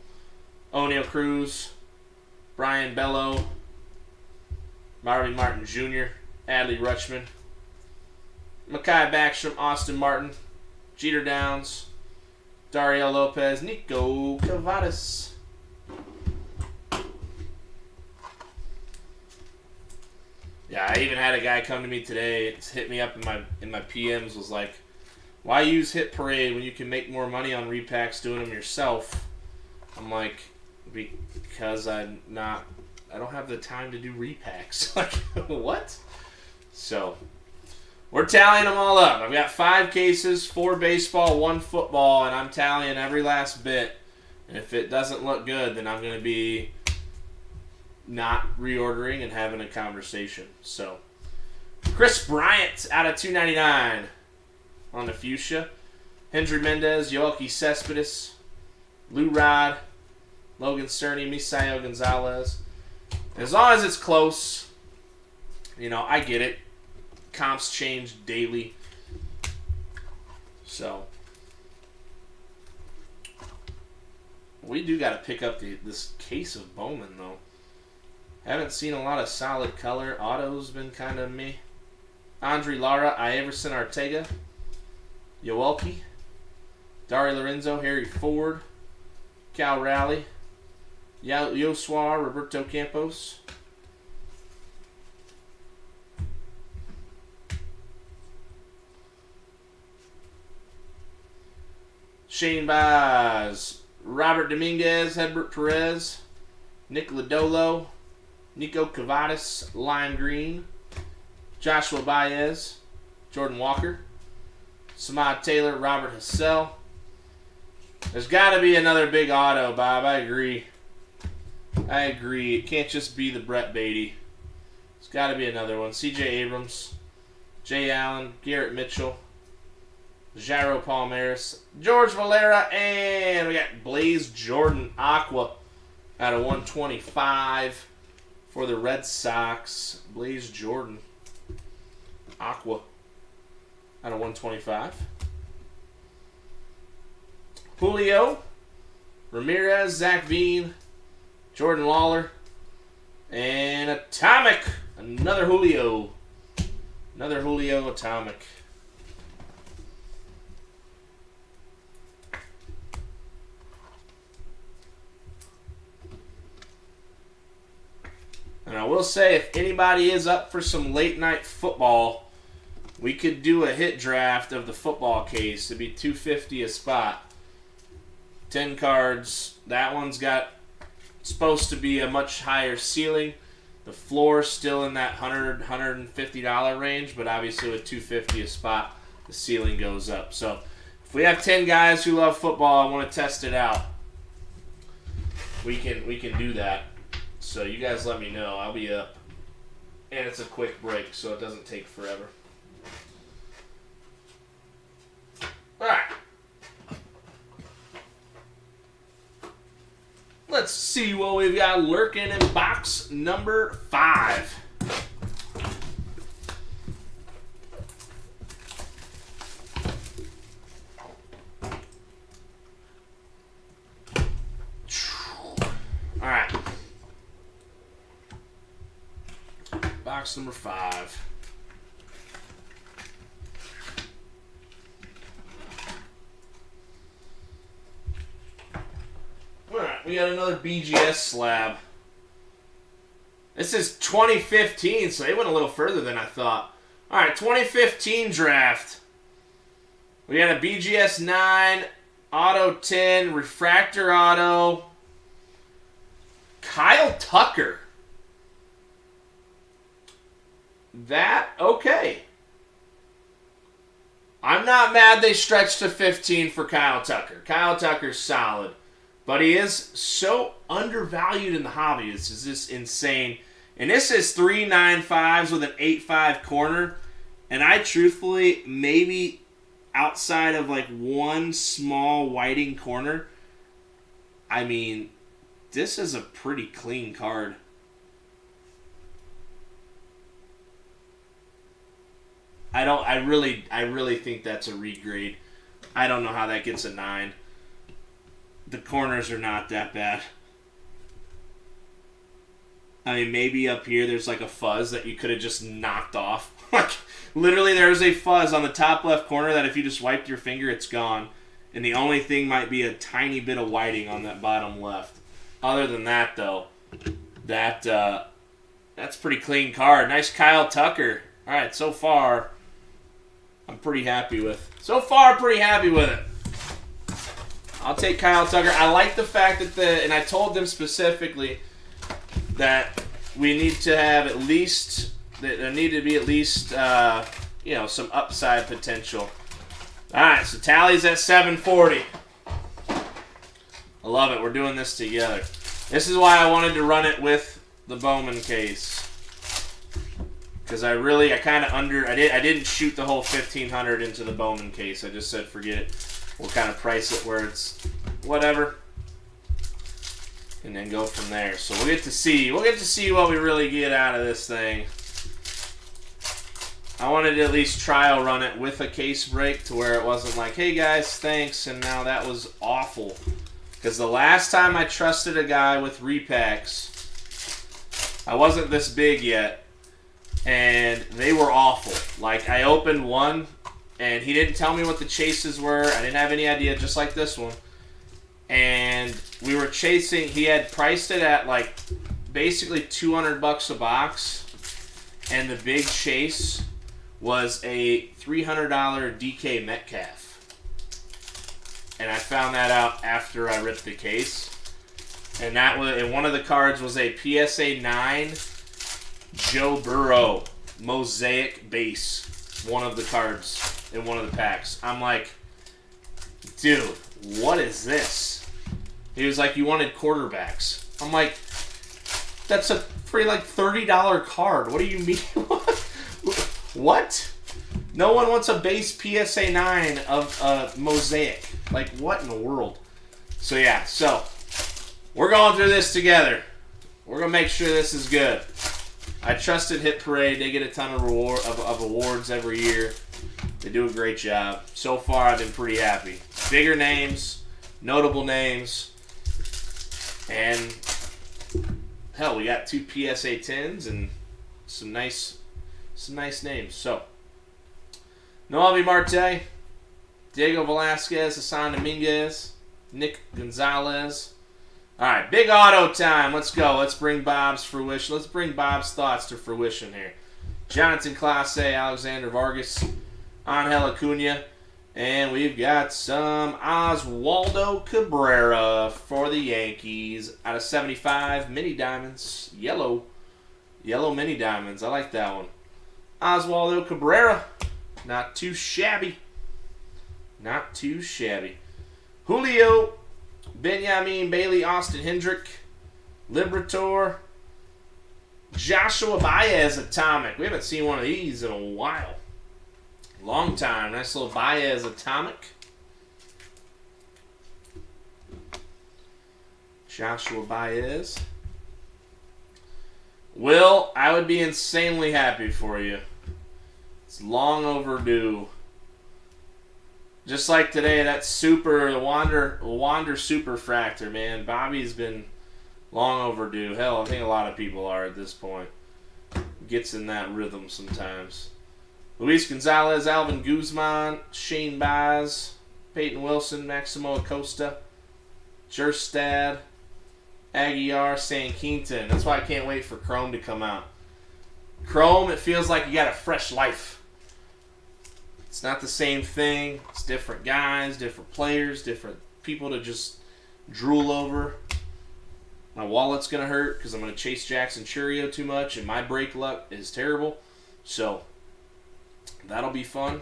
O'Neal Cruz, Brian Bello, Marvin Martin Jr., Adley Rutschman, Mekhi Backstrom, Austin Martin, Jeter Downs, Dario Lopez, Nico Cavadas. Yeah, I even had a guy come to me today, hit me up in my PMs, was like, why use Hit Parade when you can make more money on repacks doing them yourself? I'm like, because I don't have the time to do repacks. Like, what? So, we're tallying them all up. I've got 5 cases, 4 baseball, 1 football, and I'm tallying every last bit. And if it doesn't look good, then I'm going to be not reordering and having a conversation. So, Chris Bryant out of 299 on the fuchsia. Hendry Mendez, Yoelqui Cespedes, Lou Rod, Logan Cerny, Misael Gonzalez. As long as it's close, you know, I get it. Comps change daily. So, we do got to pick up this case of Bowman, though. Haven't seen a lot of solid color. Auto's been kind of meh. Andre Lara, Iverson Arteaga, Yoelqui, Dari Lorenzo, Harry Ford, Cal Raleigh, Yoswar, Roberto Campos. Shane Baez, Robert Dominguez, Hedbert Perez, Nick Lodolo, Nico Cavadas, Lime Green, Joshua Baez, Jordan Walker, Samad Taylor, Robert Hassell. There's got to be another big auto, Bob. I agree. It can't just be the Brett Beatty. There's got to be another one. C.J. Abrams, Jay Allen, Garrett Mitchell, Jairo Palmares, George Valera, and we got Blaze Jordan Aqua out of 125 for the Red Sox. Blaze Jordan Aqua out of 125. Julio, Ramirez, Zach Veen, Jordan Lawler, and Atomic. Another Julio Atomic. And I will say, if anybody is up for some late night football, we could do a hit draft of the football case. It'd be $250 a spot. 10 cards. That one's got supposed to be a much higher ceiling. The floor's still in that $100, $150 range, but obviously with $250 a spot, the ceiling goes up. So if we have 10 guys who love football and want to test it out, we can do that. So you guys let me know. I'll be up. And it's a quick break, so it doesn't take forever. Alright. Let's see what we've got lurking in box number 5. Alright. Box number 5. Alright, we got another BGS slab. This is 2015, so they went a little further than I thought. Alright, 2015 draft. We got a BGS 9, Auto 10, Refractor Auto, Kyle Tucker. Okay. I'm not mad they stretched to 15 for Kyle Tucker. Kyle Tucker's solid. But he is so undervalued in the hobby. This is just insane. And this is 3.95s with an 8.5 corner. And I truthfully, maybe outside of like one small whiting corner, I mean, this is a pretty clean card. I really think that's a regrade. I don't know how that gets a 9. The corners are not that bad. I mean, maybe up here there's like a fuzz that you could have just knocked off. Like, literally there's a fuzz on the top left corner that if you just wiped your finger, it's gone. And the only thing might be a tiny bit of whiting on that bottom left. Other than that, though, that's a pretty clean card. Nice Kyle Tucker. All right, so far, I'm pretty happy with. It. I'll take Kyle Tucker. I like the fact that and I told them specifically that we need to have at least, there need to be at least, some upside potential. All right, so tally's at 740. I love it. We're doing this together. This is why I wanted to run it with the Bowman case. Because I didn't shoot the whole 1,500 into the Bowman case. I just said forget it. We'll kind of price it where it's whatever. And then go from there. So we'll get to see what we really get out of this thing. I wanted to at least trial run it with a case break to where it wasn't like, hey guys, thanks, and now that was awful. Because the last time I trusted a guy with repacks, I wasn't this big yet, and they were awful. Like, I opened one, and he didn't tell me what the chases were. I didn't have any idea, just like this one. And we were chasing, he had priced it at like basically $200 a box, and the big chase was a $300 DK Metcalf. And I found that out after I ripped the case. And one of the cards was a PSA 9 Joe Burrow Mosaic base. One of the cards in one of the packs. I'm like, dude, what is this? He was like, you wanted quarterbacks. I'm like, that's a free like $30 card. What do you mean? What? No one wants a base PSA 9 of Mosaic. Like, what in the world? So, yeah. So, we're going through this together. We're going to make sure this is good. I trusted Hit Parade. They get a ton of awards every year. They do a great job. So far, I've been pretty happy. Bigger names, notable names, and hell, we got 2 PSA 10s and some nice names. So, Noelvi Marte, Diego Velasquez, Hassan Dominguez, Nick Gonzalez. All right, big auto time. Let's go. Let's bring Bob's fruition. Let's bring Bob's thoughts to fruition here. Jonathan Clase, Alexander Vargas, Angel Acuna, and we've got some Oswaldo Cabrera for the Yankees out of 75 mini diamonds. Yellow mini diamonds. I like that one. Oswaldo Cabrera. Not too shabby. Not too shabby. Julio, Benjamin Bailey, Austin Hendrick, Liberator, Joshua Baez Atomic. We haven't seen one of these in a while. Long time. Nice little Baez Atomic. Joshua Baez. Will, I would be insanely happy for you. It's long overdue. Just like today, that Wander Super Fractor, man. Bobby's been long overdue. Hell, I think a lot of people are at this point. Gets in that rhythm sometimes. Luis Gonzalez, Alvin Guzman, Shane Baz, Peyton Wilson, Maximo Acosta, Jerstad, Aguiar, San Quintin. That's why I can't wait for Chrome to come out. Chrome, it feels like you got a fresh life. It's not the same thing. It's different guys, different players, different people to just drool over. My wallet's going to hurt because I'm going to chase Jackson Churio too much, and my break luck is terrible. So, that'll be fun.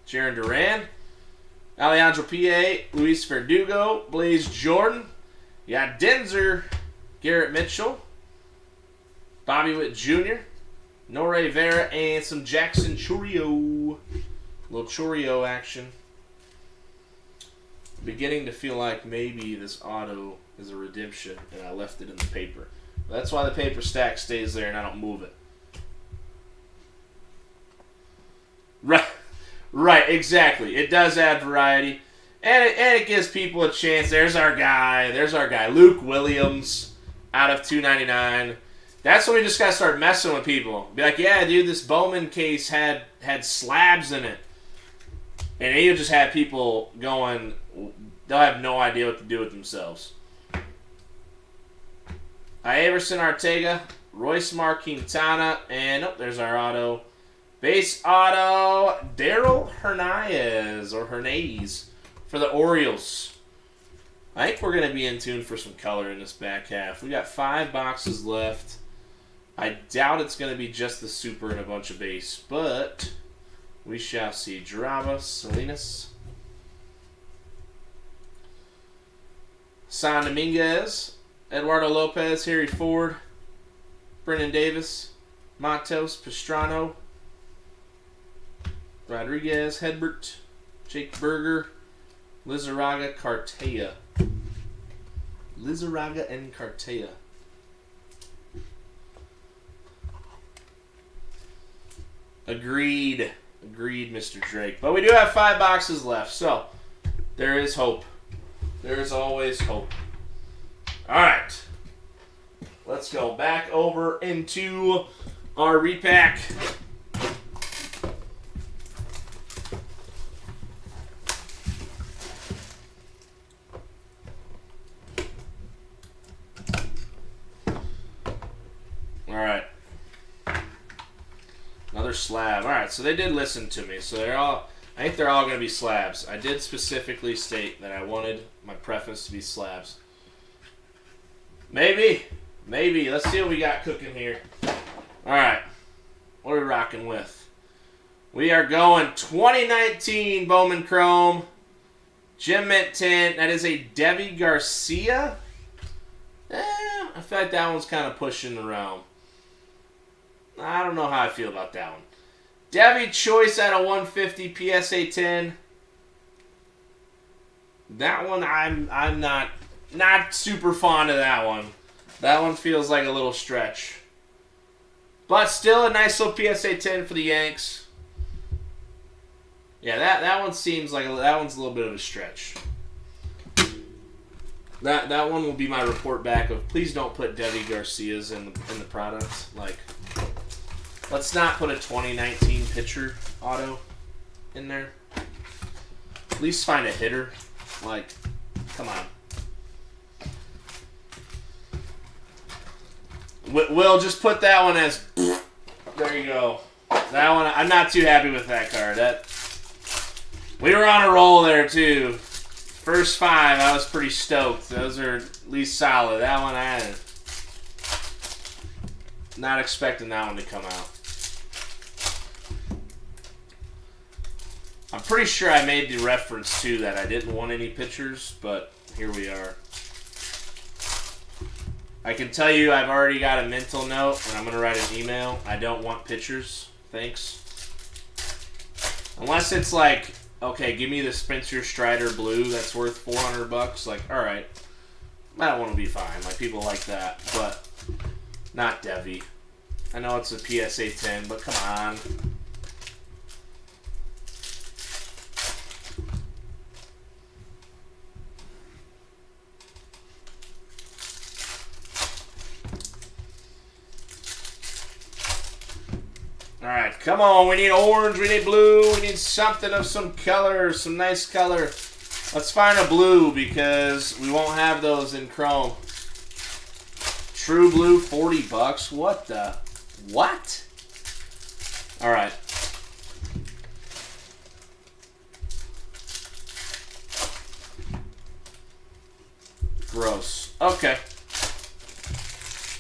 Jaron Duran, Alejandro P.A., Luis Verdugo, Blaze Jordan. You got Denzer, Garrett Mitchell, Bobby Witt Jr., Norey Vera, and some Jackson Chourio. Little Chourio action. Beginning to feel like maybe this auto is a redemption and I left it in the paper. That's why the paper stack stays there and I don't move it. Right, exactly. It does add variety. And it gives people a chance. There's our guy. Luke Williams out of $2.99. That's when we just got to start messing with people. Be like, yeah, dude, this Bowman case had slabs in it. And he'll just have people going, they'll have no idea what to do with themselves. Iverson Ortega, Royce Quintana, and there's our auto. Base auto, Daryl Hernandez for the Orioles. I think we're going to be in tune for some color in this back half. We got 5 boxes left. I doubt it's going to be just the super and a bunch of base, but we shall see. Drava, Salinas, San Dominguez, Eduardo Lopez, Harry Ford, Brennan Davis, Matos, Pastrano, Rodriguez, Hedbert, Jake Berger, Lizarraga, Cartea. Lizarraga and Cartea. Agreed, Mr. Drake. But we do have 5 boxes left, so there is hope. There is always hope. All right. Let's go back over into our repack. Another slab. Alright, so they did listen to me. So I think they're all going to be slabs. I did specifically state that I wanted my preference to be slabs. Maybe. Let's see what we got cooking here. Alright. What are we rocking with? We are going 2019 Bowman Chrome. Gem Mint Tint. That is a Debbie Garcia. I feel like that one's kind of pushing the realm. I don't know how I feel about that one. Debbie Choice out of 150 PSA 10. That one I'm not super fond of that one. That one feels like a little stretch. But still a nice little PSA 10 for the Yanks. Yeah, that one seems like that one's a little bit of a stretch. That one will be my report back of please don't put Debbie Garcia's in the product. Like, let's not put a 2019 pitcher auto in there. At least find a hitter. Like, come on. We'll just put that one as. There you go. That one, I'm not too happy with that card. We were on a roll there too. First 5, I was pretty stoked. Those are at least solid. That one, I not expecting that one to come out. I'm pretty sure I made the reference to that I didn't want any pictures, but here we are. I can tell you I've already got a mental note, and I'm going to write an email. I don't want pictures. Thanks. Unless it's like, okay, give me the Spencer Strider blue that's worth $400. Like, all right. That one will be fine. Like, people like that. But not Debbie. I know it's a PSA 10, but come on. Alright, come on. We need orange, we need blue, we need something of some color, some nice color. Let's find a blue because we won't have those in chrome. True blue, $40. What the? What? Alright. Gross. Okay.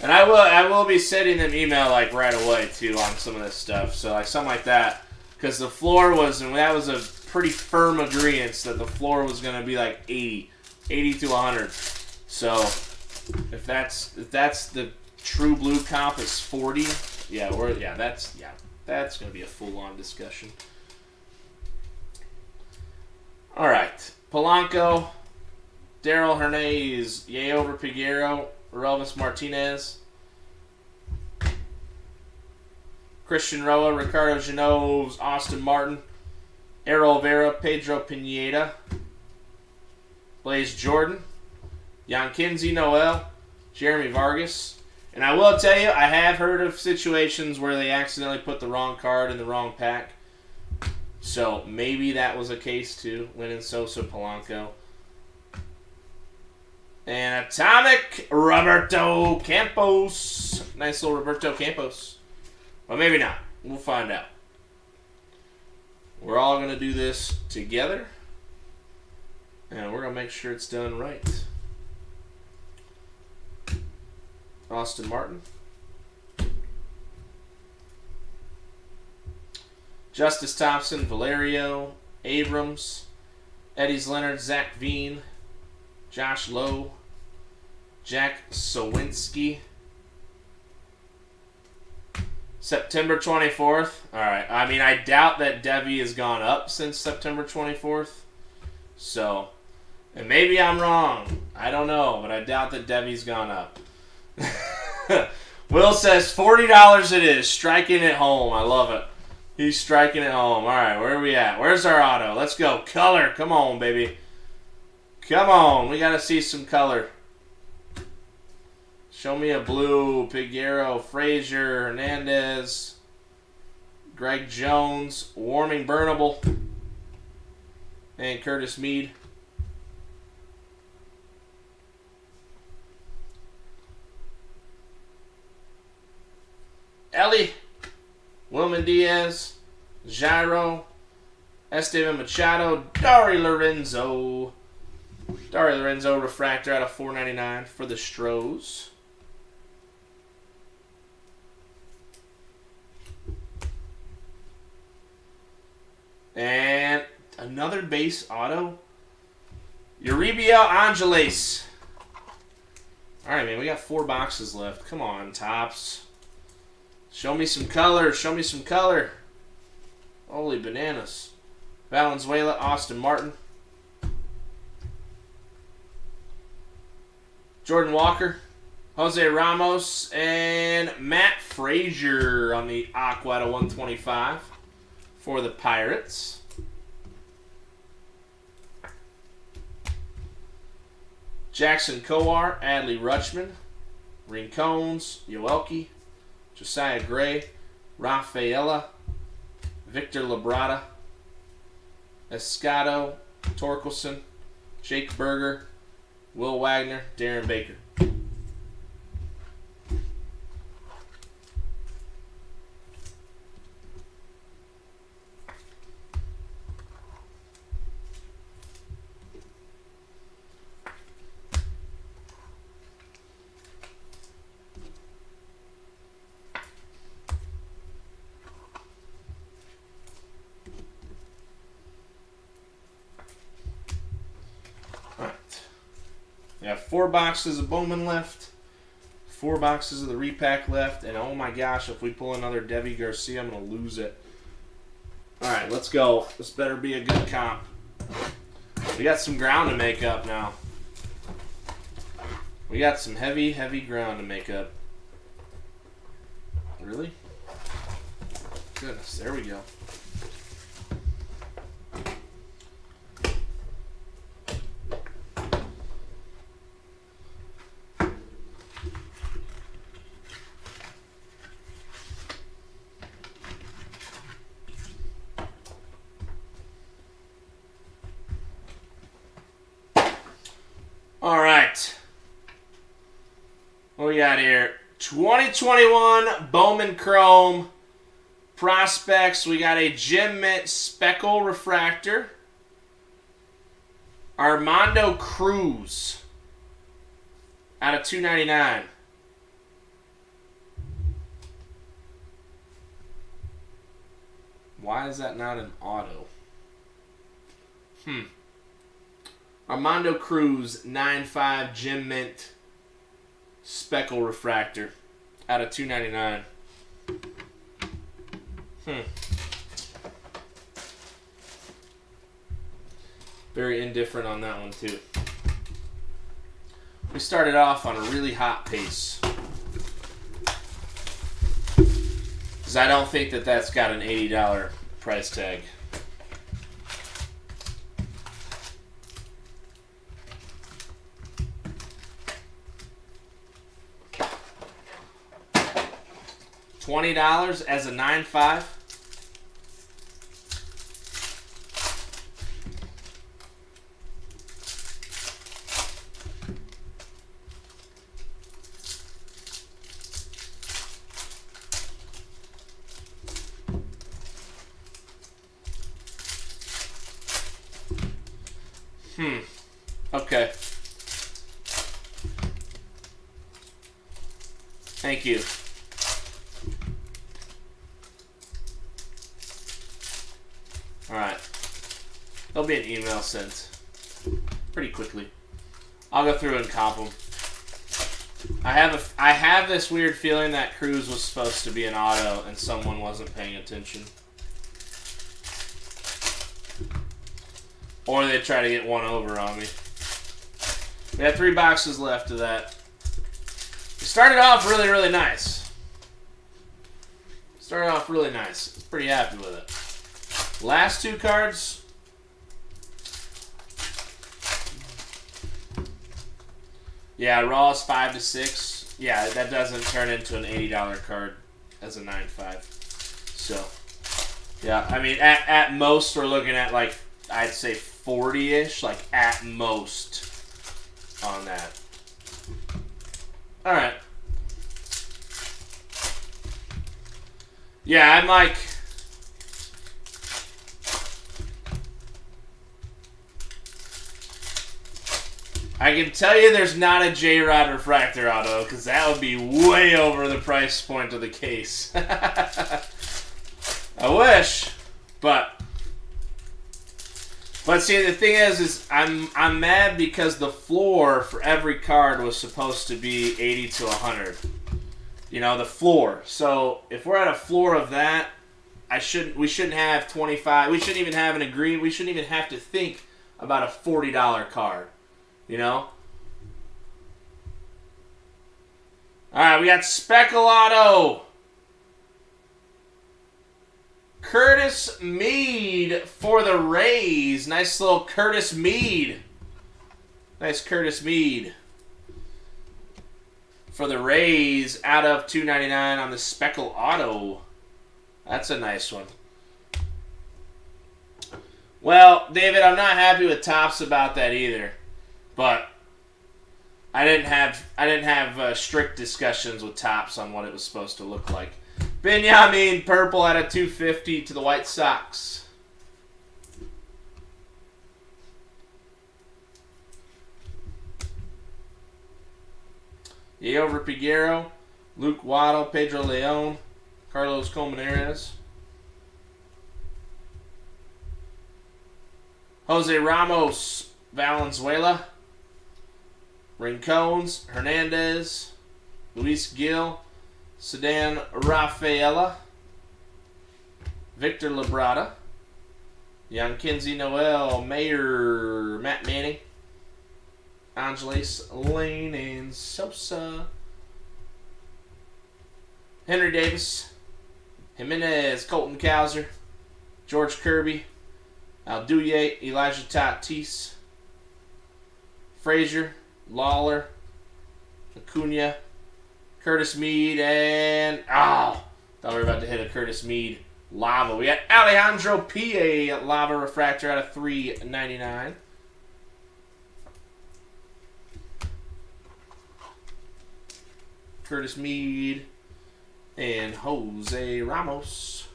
And I will be sending them email like right away too on some of this stuff. So like something like that, because the floor was, and that was a pretty firm agreement that the floor was going to be like 80 to 100. So if that's the true blue comp is 40, that's going to be a full-on discussion. All right, Polanco, Daryl Hernandez, yay over Piguero, Relvis Martinez, Christian Roa, Ricardo Genoves, Austin Martin, Errol Vera, Pedro Pineda, Blaze Jordan, Yankinzi Noel, Jeremy Vargas. And I will tell you, I have heard of situations where they accidentally put the wrong card in the wrong pack. So maybe that was a case too. Lennon Sosa, Polanco. And Atomic, Roberto Campos. Nice little Roberto Campos. But maybe not. We'll find out. We're all going to do this together. And we're going to make sure it's done right. Austin Martin. Justice Thompson, Valerio, Abrams, Eddie's Leonard, Zach Veen, Josh Lowe, Jack Sowinski. September 24th. All right. I mean, I doubt that Debbie has gone up since September 24th. So, and maybe I'm wrong. I don't know, but I doubt that Debbie's gone up. Will says $40 it is. Striking it home. I love it. He's striking it home. All right, where are we at? Where's our auto? Let's go. Color. Come on, baby. Come on. We got to see some color. Show me a blue. Piguero, Frazier, Hernandez, Greg Jones, Warming Burnable, and Curtis Mead. Ellie, Wilman Diaz, Jairo, Esteban Machado, Dari Lorenzo. Dari Lorenzo refractor out of $4.99 for the Stros. And another base auto. Uribiel Angeles. All right, man, we got 4 boxes left. Come on, Topps. Show me some color. Show me some color. Holy bananas. Valenzuela, Austin Martin. Jordan Walker, Jose Ramos, and Matt Frazier on the Aqua to 125 for the Pirates. Jackson Kowar, Adley Rutschman, Rincones, Yoelki, Josiah Gray, Rafaela, Victor Labrada, Escato, Torkelson, Jake Berger, Will Wagner, Darren Baker. We have 4 boxes of Bowman left, 4 boxes of the repack left, and oh my gosh, if we pull another Debbie Garcia, I'm going to lose it. All right, let's go. This better be a good comp. We got some ground to make up now. We got some heavy, heavy ground to make up. Really? Goodness, there we go. All right. What we got here? 2021 Bowman Chrome Prospects. We got a Gem Mint Speckle Refractor. Armando Cruz out of $2.99. Why is that not an auto? Armando Cruz, 9.5 Gem Mint Speckle Refractor out of 299. Very indifferent on that one, too. We started off on a really hot pace. Because I don't think that that's got an $80 price tag. $20 as a 9.5. Okay. Thank you. Alright. There'll be an email sent pretty quickly. I'll go through and comp them. I have this weird feeling that Cruz was supposed to be an auto and someone wasn't paying attention. Or they try to get one over on me. We have 3 boxes left of that. We started off really, really nice. Started off really nice. Pretty happy with it. Last 2 cards. Yeah, Raw is 5 to 6. Yeah, that doesn't turn into an $80 card as a 9.5. So, yeah, I mean, at most we're looking at like, I'd say 40-ish, like at most on that. All right. Yeah, I'm like, I can tell you there's not a J-Rod refractor auto because that would be way over the price point of the case. I wish, but see, the thing is I'm mad because the floor for every card was supposed to be 80 to 100. You know, the floor. So if we're at a floor of that, we shouldn't have 25. We shouldn't even have an agreement. We shouldn't even have to think about a $40 card. You know? All right, we got Speckle Auto. Curtis Mead for the Rays. Nice little Curtis Mead. Nice Curtis Mead for the Rays out of 299 on the Speckle Auto. That's a nice one. Well, David, I'm not happy with Topps about that either, but I didn't have strict discussions with Topps on what it was supposed to look like. Benjamin purple out of 250 to the White Sox. Yeover Piguero, Luke Waddle, Pedro Leon, Carlos Colmenares, Jose Ramos, Valenzuela, Rincones, Hernandez, Luis Gil, Sedan Rafaela, Victor Labrada, Yankinsey Noel, Mayer, Matt Manning, Angeles Lane and Sosa, Henry Davis, Jimenez, Colton Cowser, George Kirby, Alduye, Elijah Tatis, Frazier, Lawler, Acuna, Curtis Mead, and thought we were about to hit a Curtis Mead lava. We got Alejandro P.A. lava refractor out of 399. Curtis Mead and Jose Ramos.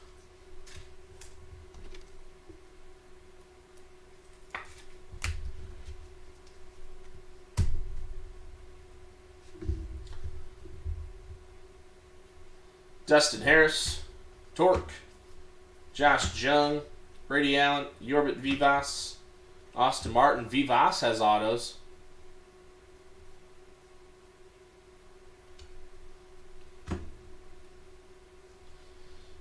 Dustin Harris, Torque, Josh Jung, Brady Allen, Yorbit Vivas, Austin Martin. Vivas has autos.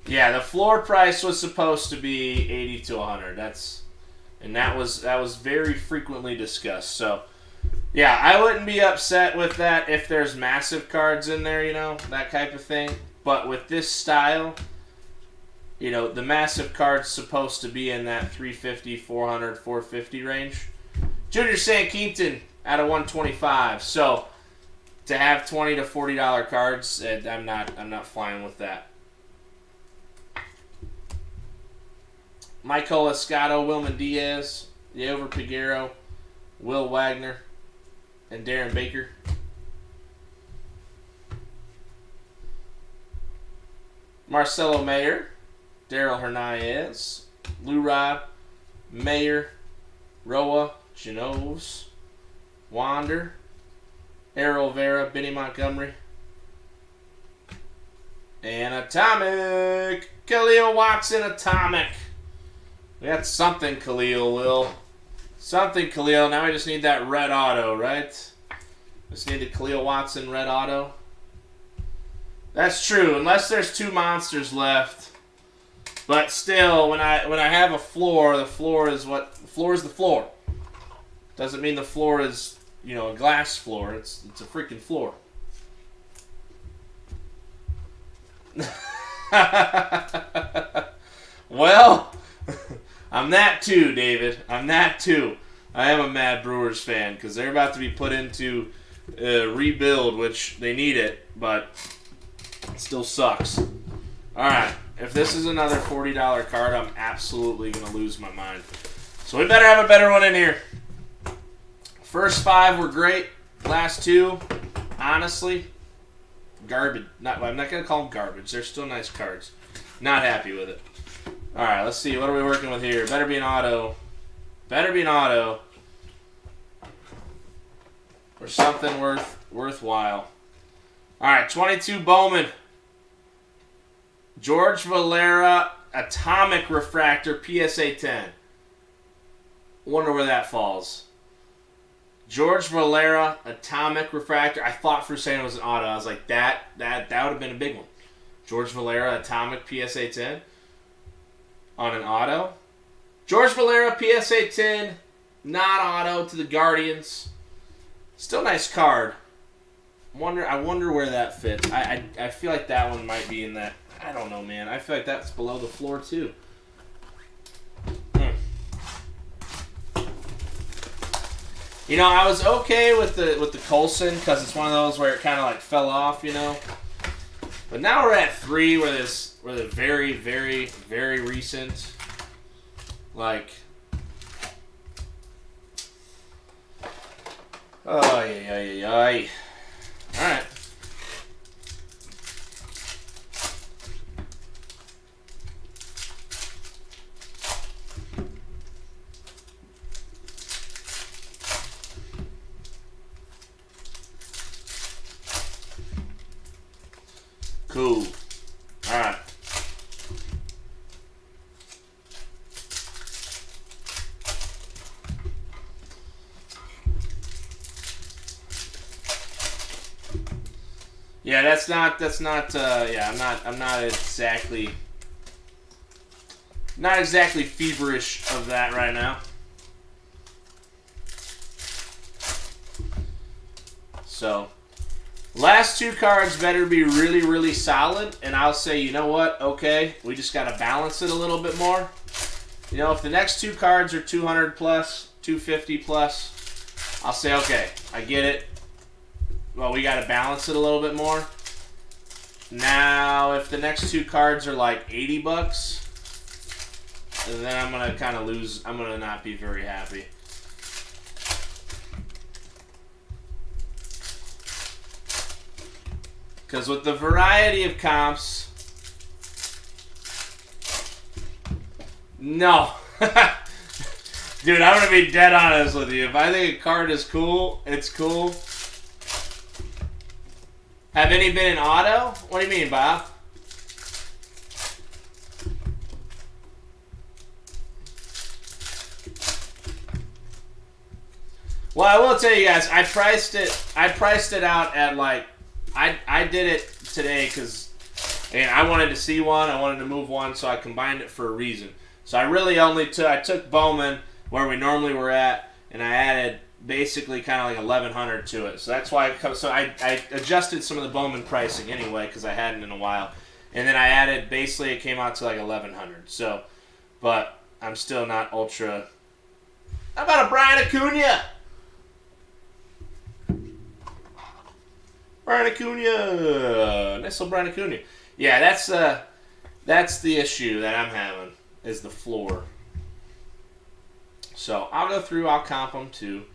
Yeah, the floor price was supposed to be 80 to 100. That was very frequently discussed. So, yeah, I wouldn't be upset with that if there's massive cards in there, you know, that type of thing. But with this style, you know, the massive card's supposed to be in that 350, 400, 450 range. Junior St. Keaton out of 125. So, to have $20 to $40 cards, I'm not flying with that. Michael Escato, Wilman Diaz, Yover Piguero, Will Wagner, and Darren Baker. Marcelo Mayer, Daryl Hernandez, Lou Rod, Mayer, Roa, Genoves, Wander, Errol Vera, Benny Montgomery, and Atomic, Khalil Watson, Atomic. We got something, Khalil, Will. Something, Khalil. Now we just need that red auto, right? Just need the Khalil Watson red auto. That's true, unless there's two monsters left. But still, when I have a floor, the floor is what? The floor is the floor. Doesn't mean the floor is, you know, a glass floor. It's a freaking floor. Well, I'm that too, David. I'm that too. I am a mad Brewers fan because they're about to be put into rebuild, which they need it, but it still sucks. All right, if this is another $40 card, I'm absolutely going to lose my mind. So we better have a better one in here. First 5 were great. Last 2, honestly, garbage. I'm not going to call them garbage. They're still nice cards. Not happy with it. All right, let's see. What are we working with here? Better be an auto. Better be an auto. Or something worthwhile. All right, 22 Bowman. George Valera, Atomic Refractor, PSA 10. Wonder where that falls. George Valera, Atomic Refractor. I thought for a second it was an auto. I was like, that would have been a big one. George Valera, Atomic, PSA 10. On an auto. George Valera, PSA 10, not auto to the Guardians. Still nice card. I wonder where that fits. I feel like that one might be in that. I don't know, man. I feel like that's below the floor too. You know, I was okay with the Coulson because it's one of those where it kind of like fell off, you know. But now we're at 3 where the very, very, very recent, like, ay. All right. Cool. All right. Yeah, I'm not exactly feverish of that right now. So, last 2 cards better be really, really solid, and I'll say, you know what? Okay, we just got to balance it a little bit more. You know, if the next 2 cards are 200 plus, 250 plus, I'll say, okay, I get it. Well, we got to balance it a little bit more. Now, if the next 2 cards are like $80, then I'm going to kind of lose. I'm going to not be very happy. Because with the variety of comps, no. Dude, I'm going to be dead honest with you. If I think a card is cool, it's cool. Have any been in auto? What do you mean, Bob? Well, I will tell you guys, I priced it out at like, I did it today because, and I wanted to see one, I wanted to move one, so I combined it for a reason. So I really only took Bowman where we normally were at, and I added basically kind of like 1,100 to it. So that's why I adjusted some of the Bowman pricing anyway because I hadn't in a while, and then I added basically it came out to like 1,100. So, but I'm still not ultra. How about a Brian Acuna? Brian Acuna, nice little Brian Acuna. Yeah, that's the issue that I'm having is the floor. So I'll go through, I'll comp them too.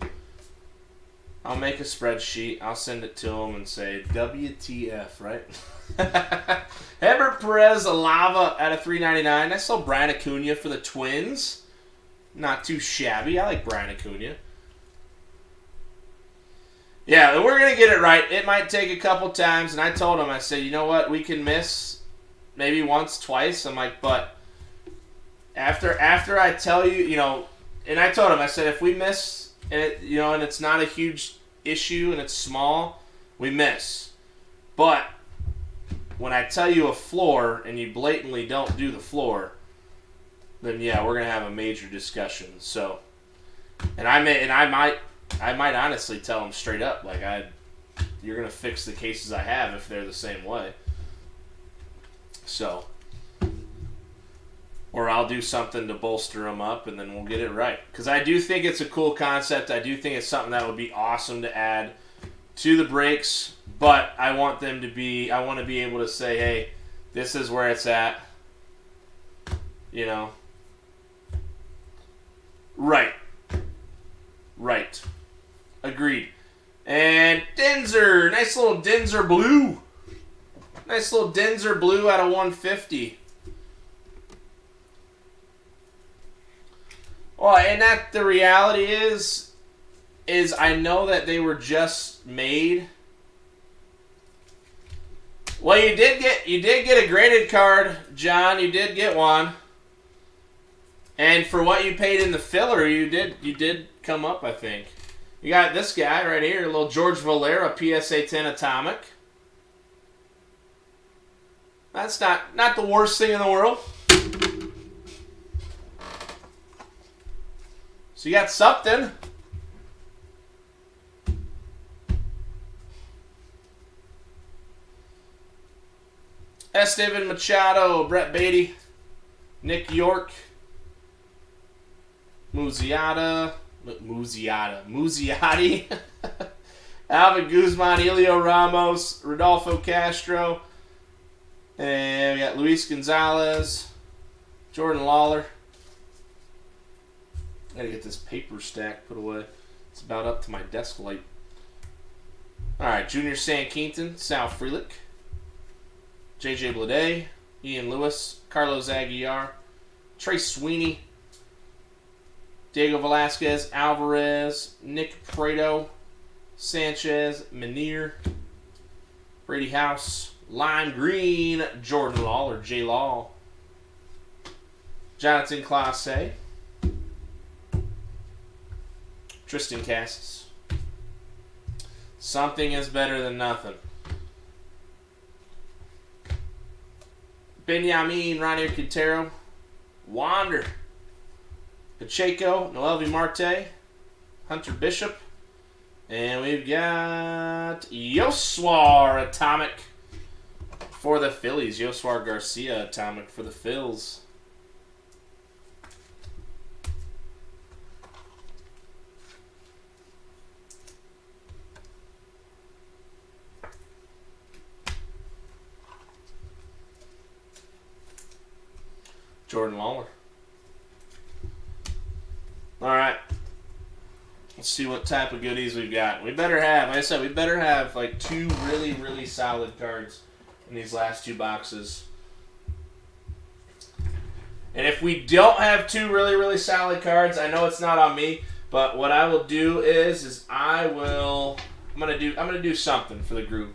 I'll make a spreadsheet, I'll send it to them and say, WTF, right? Herbert Perez, a lava at a $3.99. Nice little Brian Acuna for the Twins. Not too shabby. I like Brian Acuna. Yeah, and we're going to get it right. It might take a couple times, and I told him, I said, you know what, we can miss maybe once, twice. I'm like, but after I tell you, you know, and I told him, I said, if we miss, and and it's not a huge issue and it's small, we miss. But when I tell you a floor and you blatantly don't do the floor, then yeah, we're going to have a major discussion. So, I might honestly tell them straight up, like, you're going to fix the cases I have if they're the same way. So, or I'll do something to bolster them up, and then we'll get it right. Because I do think it's a cool concept. I do think it's something that would be awesome to add to the breaks, but I want to be able to say, hey, this is where it's at. You know. Right. Agreed. And Denzer. Nice little Denzer blue. Nice little Denzer blue out of 150. Well, and that the reality is I know that they were just made. Well, you did get a graded card, John. You did get one. And for what you paid in the filler, you did come up, I think. You got this guy right here, a little George Valera PSA 10 Atomic. That's not the worst thing in the world. So you got something. Esteban Machado, Brett Beatty, Nick York, Muziati, Alvin Guzman, Elio Ramos, Rodolfo Castro, and we got Luis Gonzalez, Jordan Lawler. I gotta get this paper stack put away. It's about up to my desk light. Alright, Junior San Quinton, Sal Frelick, JJ Bleday, Ian Lewis, Carlos Aguilar, Trey Sweeney, Diego Velasquez, Alvarez, Nick Prado, Sanchez, Menier, Brady House, Lime Green, Jordan Lawler, J. Law, Jonathan Clase, Tristan Cassis. Something is better than nothing. Benjamin, Ranier Quintero, Wander, Pacheco, Noelvi Marte, Hunter Bishop, and we've got Yoswar Atomic for the Phillies. Yoswar Garcia Atomic for the Phils. Jordan Lawler. All right. Let's see what type of goodies we've got. We better have, like I said, we better have like two really, really solid cards in these last two boxes. And if we don't have two really, really solid cards, I know it's not on me, but what I will do is I'm gonna do something for the group,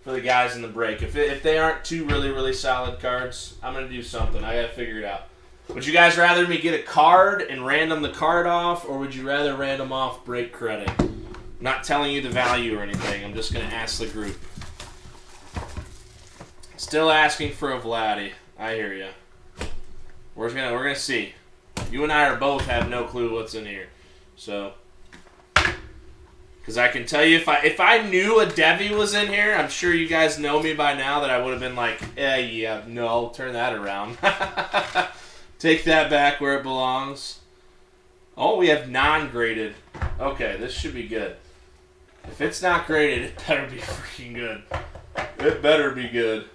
for the guys in the break. If they aren't two really, really solid cards, I'm gonna do something. I gotta figure it out. Would you guys rather me get a card and random the card off, or would you rather random off break credit? I'm not telling you the value or anything. I'm just going to ask the group. Still asking for a Vladdy. I hear you. We're gonna see. You and I are both have no clue what's in here, so because I can tell you if I knew a Devi was in here, I'm sure you guys know me by now that I would have been like, yeah, no, turn that around. Take that back where it belongs. Oh, we have non-graded. Okay, this should be good. If it's not graded, it better be freaking good. It better be good.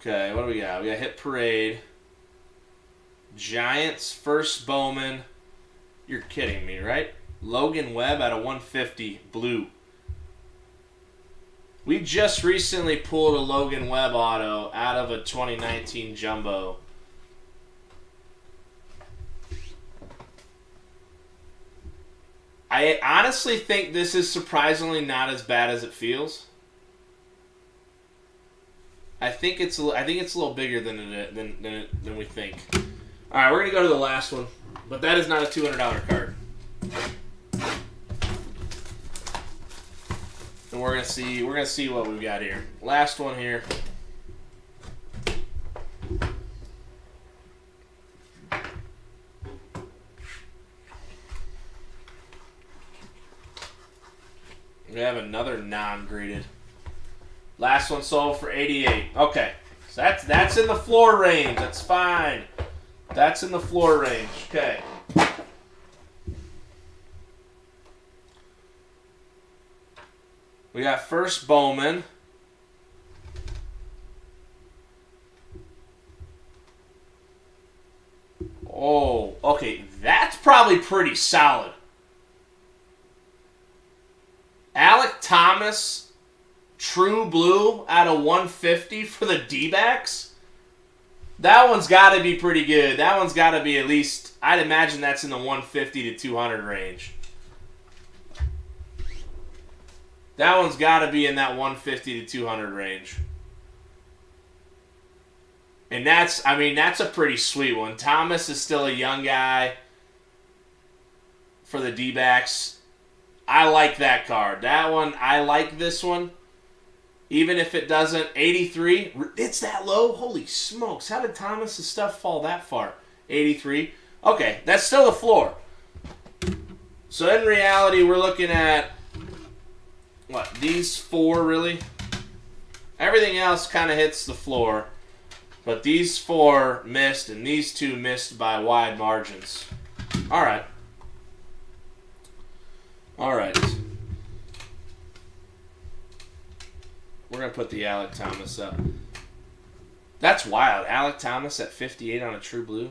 Okay, what do we got? We got Hit Parade. Giants, first Bowman. You're kidding me, right? Logan Webb out of 150, blue. We just recently pulled a Logan Webb auto out of a 2019 Jumbo. I honestly think this is surprisingly not as bad as it feels. I think it's a little bigger than we think. All right, we're gonna go to the last one, but that is not a $200 card. And we're gonna see what we've got here. Last one here. We have another non-graded. Last one sold for 88. Okay, so that's in the floor range. That's fine. That's in the floor range. Okay. We got first Bowman. Oh, okay. That's probably pretty solid. Alec Thomas, true blue out of 150 for the D-backs. That one's got to be pretty good. That one's got to be at least, I'd imagine that's in the 150 to 200 range. That one's got to be in that 150 to 200 range. And that's a pretty sweet one. Thomas is still a young guy for the D-backs. I like that card. That one, I like this one. Even if it doesn't, 83, it's that low? Holy smokes, how did Thomas' stuff fall that far? 83. Okay, that's still the floor. So in reality, we're looking at, what, these four really? Everything else kind of hits the floor. But these four missed, and these two missed by wide margins. All right. All right. We're going to put the Alec Thomas up. That's wild. Alec Thomas at 58 on a true blue.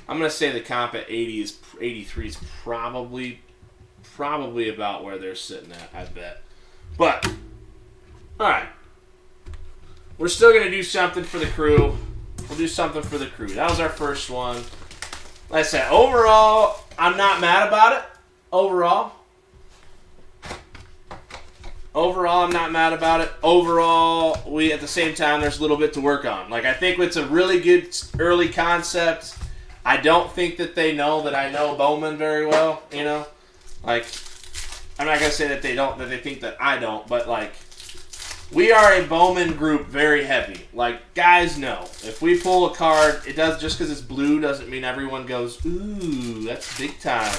I'm going to say the comp at 83 is probably about where they're sitting at, I bet. But, all right. We're still going to do something for the crew. We'll do something for the crew. That was our first one. Like I said, overall, I'm not mad about it. Overall, I'm not mad about it. Overall, at the same time, there's a little bit to work on. Like, I think it's a really good early concept. I don't think that they know that I know Bowman very well, you know? Like, I'm not going to say that they think that I don't, but, like, we are a Bowman group very heavy. Like, guys know. If we pull a card, it does just because it's blue doesn't mean everyone goes, ooh, that's big time.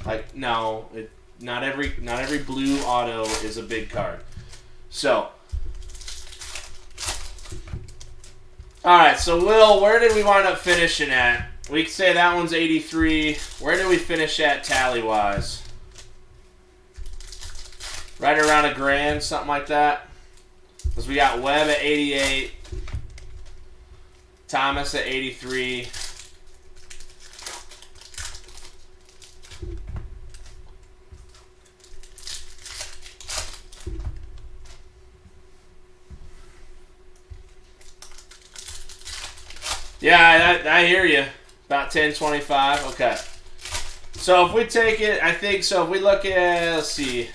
Like, no, not every blue auto is a big card. So, all right, so Will, where did we wind up finishing at? We could say that one's 83. Where did we finish at tally-wise? Right around $1,000, something like that. Because we got Webb at 88, Thomas at 83. Yeah, I hear you. About 10.25. Okay. So if we take it, I think so. If we look at, let's see.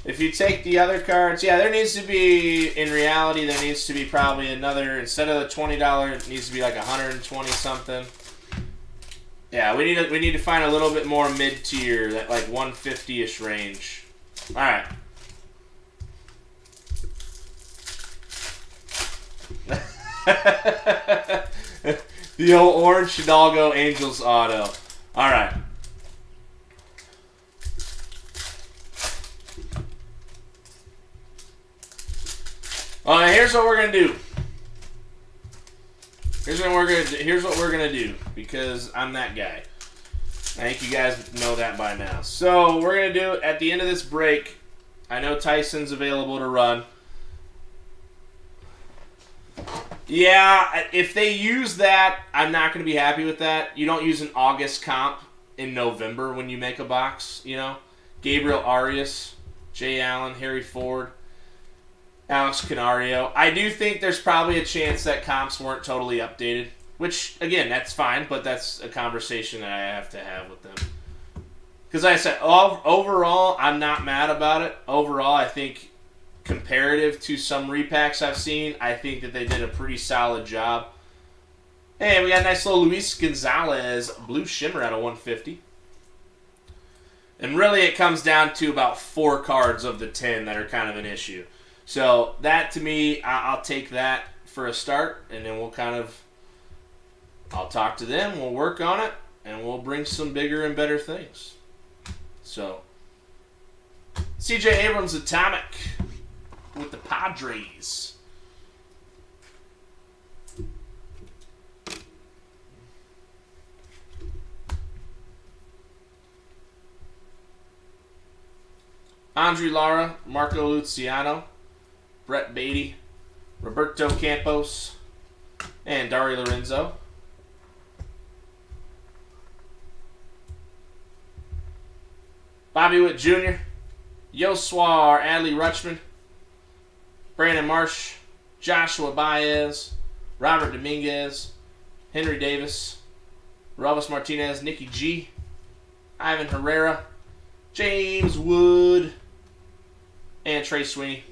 If you take the other cards, yeah, there needs to be, in reality, there needs to be probably another, instead of the $20, it needs to be like 120 something. Yeah, we need to find a little bit more mid-tier, that like 150-ish range. All right. The old orange Hidalgo Angels auto. All right. Here's what we're gonna do. Here's what we're gonna do because I'm that guy. I think you guys know that by now. So we're gonna do at the end of this break. I know Tyson's available to run. Yeah, if they use that, I'm not gonna be happy with that. You don't use an August comp in November when you make a box. You know, Gabriel Arias, Jay Allen, Harry Ford, Alex Canario. I do think there's probably a chance that comps weren't totally updated, which, again, that's fine, but that's a conversation that I have to have with them. Because like I said, overall, I'm not mad about it. Overall, I think comparative to some repacks I've seen, I think that they did a pretty solid job. Hey, we got a nice little Luis Gonzalez Blue Shimmer out of 150. And really, it comes down to about 4 cards of the 10 that are kind of an issue. So that, to me, I'll take that for a start, and then I'll talk to them, we'll work on it, and we'll bring some bigger and better things. So, CJ Abrams Atomic with the Padres. Andre Lara, Marco Luciano, Brett Beatty, Roberto Campos, and Dario Lorenzo. Bobby Witt Jr., Yoswar Adley Rutschman, Brandon Marsh, Joshua Baez, Robert Dominguez, Henry Davis, Relvis Martinez, Nicky G, Ivan Herrera, James Wood, and Trey Sweeney.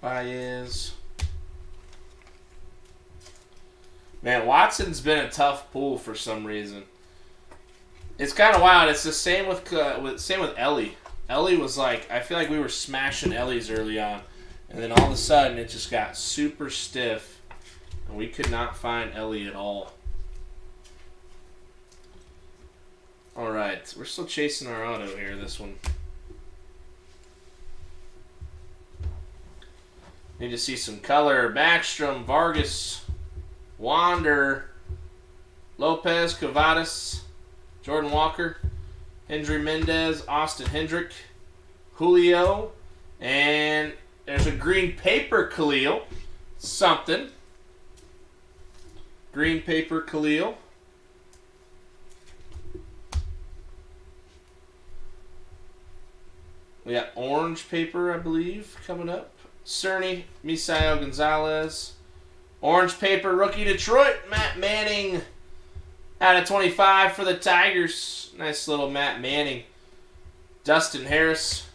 Baez. Man, Watson's been a tough pull for some reason. It's kind of wild. It's the same with Ellie. Ellie was like, I feel like we were smashing Ellie's early on, and then all of a sudden it just got super stiff, and we could not find Ellie at all. All right, we're still chasing our auto here. This one. Need to see some color. Backstrom, Vargas, Wander, Lopez, Cavadas, Jordan Walker, Hendry Mendez, Austin Hendrick, Julio, and there's a green paper Khalil. Something. Green paper Khalil. We got orange paper, I believe, coming up. Cerny, Misael Gonzalez. Orange paper rookie Detroit, Matt Manning. Out of 25 for the Tigers. Nice little Matt Manning. Dustin Harris.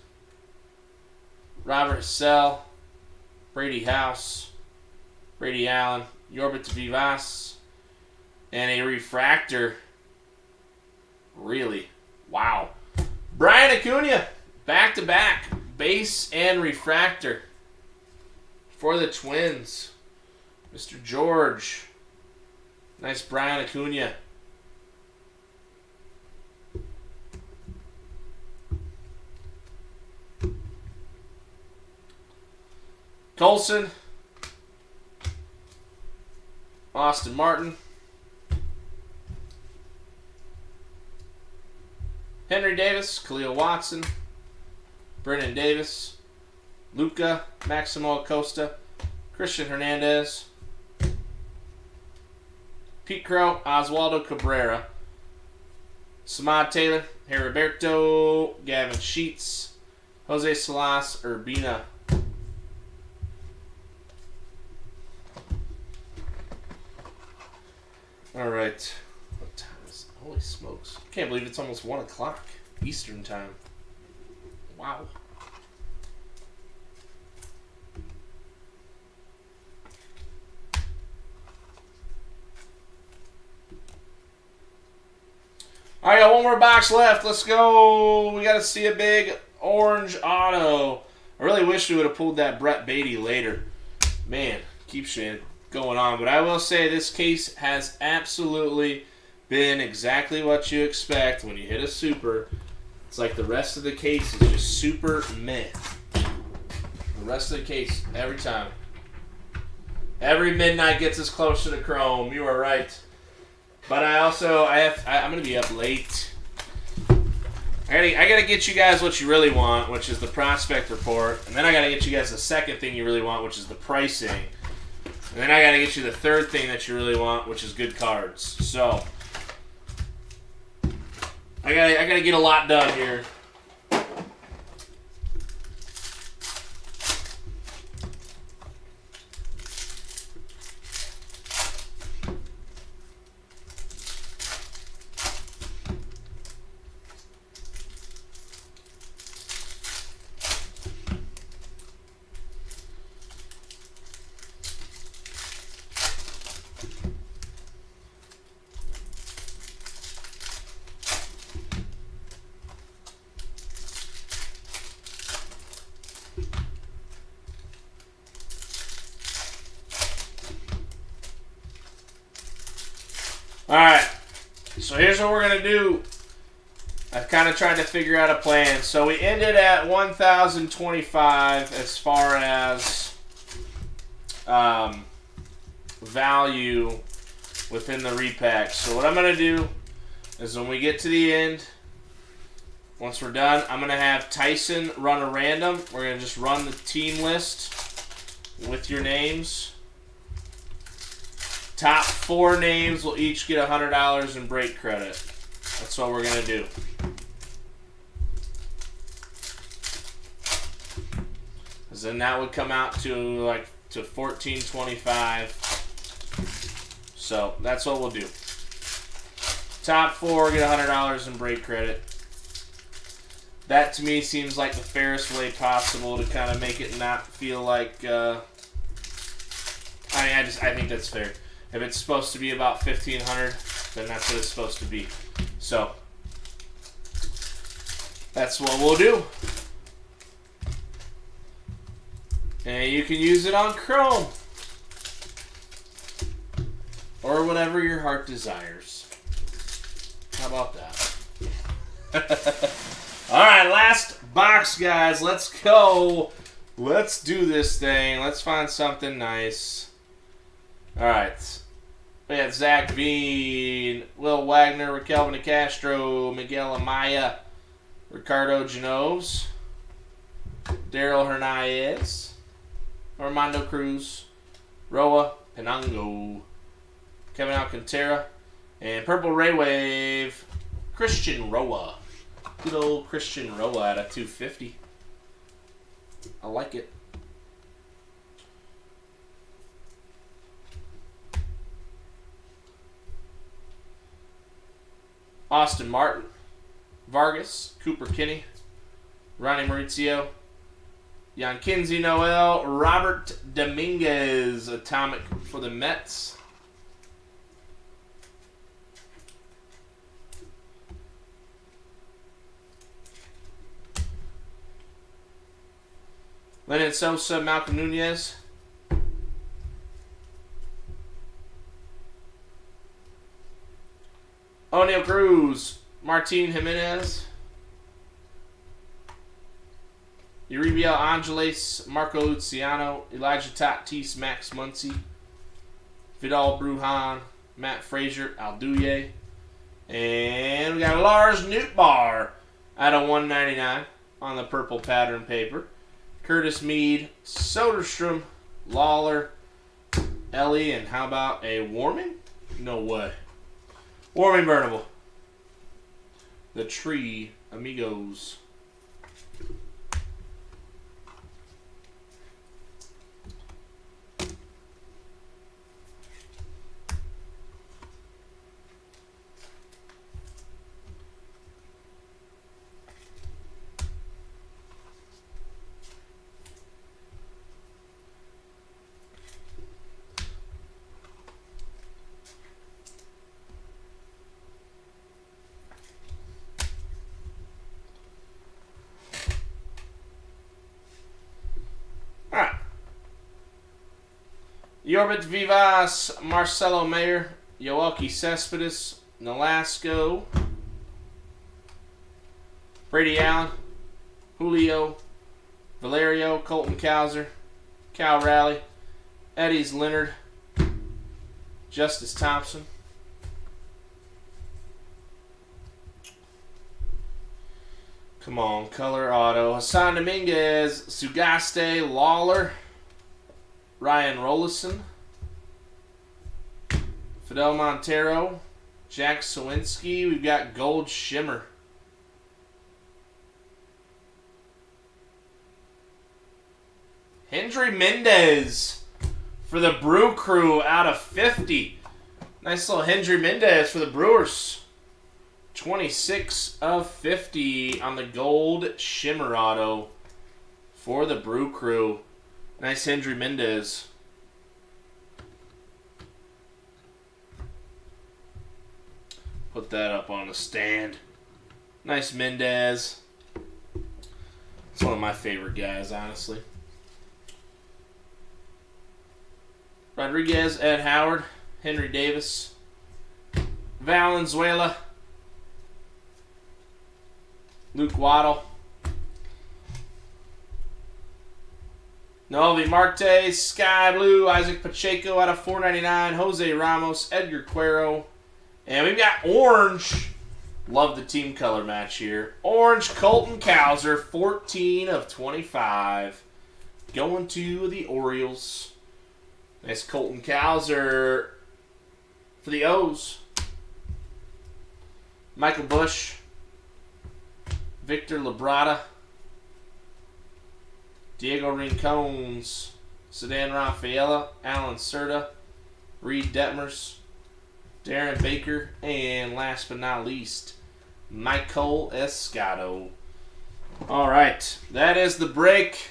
Robert Hassell. Brady House. Brady Allen. Yorbit Vivas. And a refractor. Really? Wow. Brian Acuna. Back-to-back. Base and refractor. For the Twins. Mr. George. Nice Brian Acuna. Colson. Austin Martin. Henry Davis. Khalil Watson. Brennan Davis. Luca, Maximo Acosta, Christian Hernandez, Pete Crow, Oswaldo Cabrera, Samad Taylor, Heriberto, Gavin Sheets, Jose Salas, Urbina, All right. What time is it? Holy smokes. Can't believe it's almost 1 o'clock Eastern time. Wow. All right, got one more box left. Let's go. We got to see a big orange auto. I really wish we would have pulled that Brett Beatty later. Man, keeps you going on. But I will say this case has absolutely been exactly what you expect when you hit a super. It's like the rest of the case is just super meh. The rest of the case, every time. Every midnight gets us closer to Chrome. You are right. But I'm going to be up late. I gotta get you guys what you really want, which is the prospect report. And then I gotta get you guys the second thing you really want, which is the pricing. And then I gotta get you the third thing that you really want, which is good cards. So I gotta get a lot done here. Alright, so here's what we're going to do. I've kind of tried to figure out a plan. So we ended at 1,025 as far as value within the repack. So what I'm going to do is when we get to the end, once we're done, I'm going to have Tyson run a random. We're going to just run the team list with your names. Top 4 names will each get $100 in break credit. That's what we're going to do. Because then that would come out to like to $14.25. So that's what we'll do. Top 4 get $100 in break credit. That to me seems like the fairest way possible to kind of make it not feel like. I think that's fair. If it's supposed to be about 1,500, then that's what it's supposed to be. So that's what we'll do. And you can use it on Chrome or whatever your heart desires. How about that? All right, last box, guys. Let's go. Let's do this thing. Let's find something nice. All right. We got Zach Veen, Will Wagner, Raquel Castro, Miguel Amaya, Ricardo Genoves, Daryl Hernandez, Armando Cruz, Roa Penango, Kevin Alcantara, and Purple Ray Wave, Christian Roa. Good old Christian Roa at a 250. I like it. Austin Martin, Vargas, Cooper Kinney, Ronnie Maurizio, Jan Kinsey Noel, Robert Dominguez, Atomic for the Mets. Lennon Sosa, Malcolm Nunez. O'Neal Cruz, Martin Jimenez. Uribiel Angeles, Marco Luciano, Elijah Tatis, Max Muncy, Vidal Brujan, Matt Frazier, Alduye. And we got Lars Nootbaar out of 199 on the purple pattern paper. Curtis Mead, Soderstrom, Lawler, Ellie, and how about a Warming? No way. Warming Burnable. The Tree Amigos. Yorbit Vivas, Marcelo Mayer, Yoelqui Cespedes, Nolasco, Brady Allen, Julio, Valerio, Colton Cowser, Cal Raleigh, Eddie's Leonard, Justice Thompson. Come on, color auto. Hassan Dominguez, Sugaste, Lawler, Ryan Rollison, Fidel Montero, Jack Sawinski. We've got Gold Shimmer. Hendry Mendez for the Brew Crew out of 50. Nice little Hendry Mendez for the Brewers. 26 of 50 on the Gold Shimmer auto for the Brew Crew. Nice Hendry Mendez. Put that up on the stand. Nice Mendez. It's one of my favorite guys, honestly. Rodriguez, Ed Howard, Henry Davis, Valenzuela, Luke Waddle, Novi Marte, Sky Blue, Isaac Pacheco out of 499, Jose Ramos, Edgar Cuero, and we've got orange. Love the team color match here. Orange Colton Cowser, 14 of 25. Going to the Orioles. Nice Colton Cowser for the O's. Michael Bush, Victor Labrada, Diego Rincones, Sedan Rafaela, Alan Serta, Reed Detmers, Darren Baker, and last but not least, Michael Escato. All right, that is the break.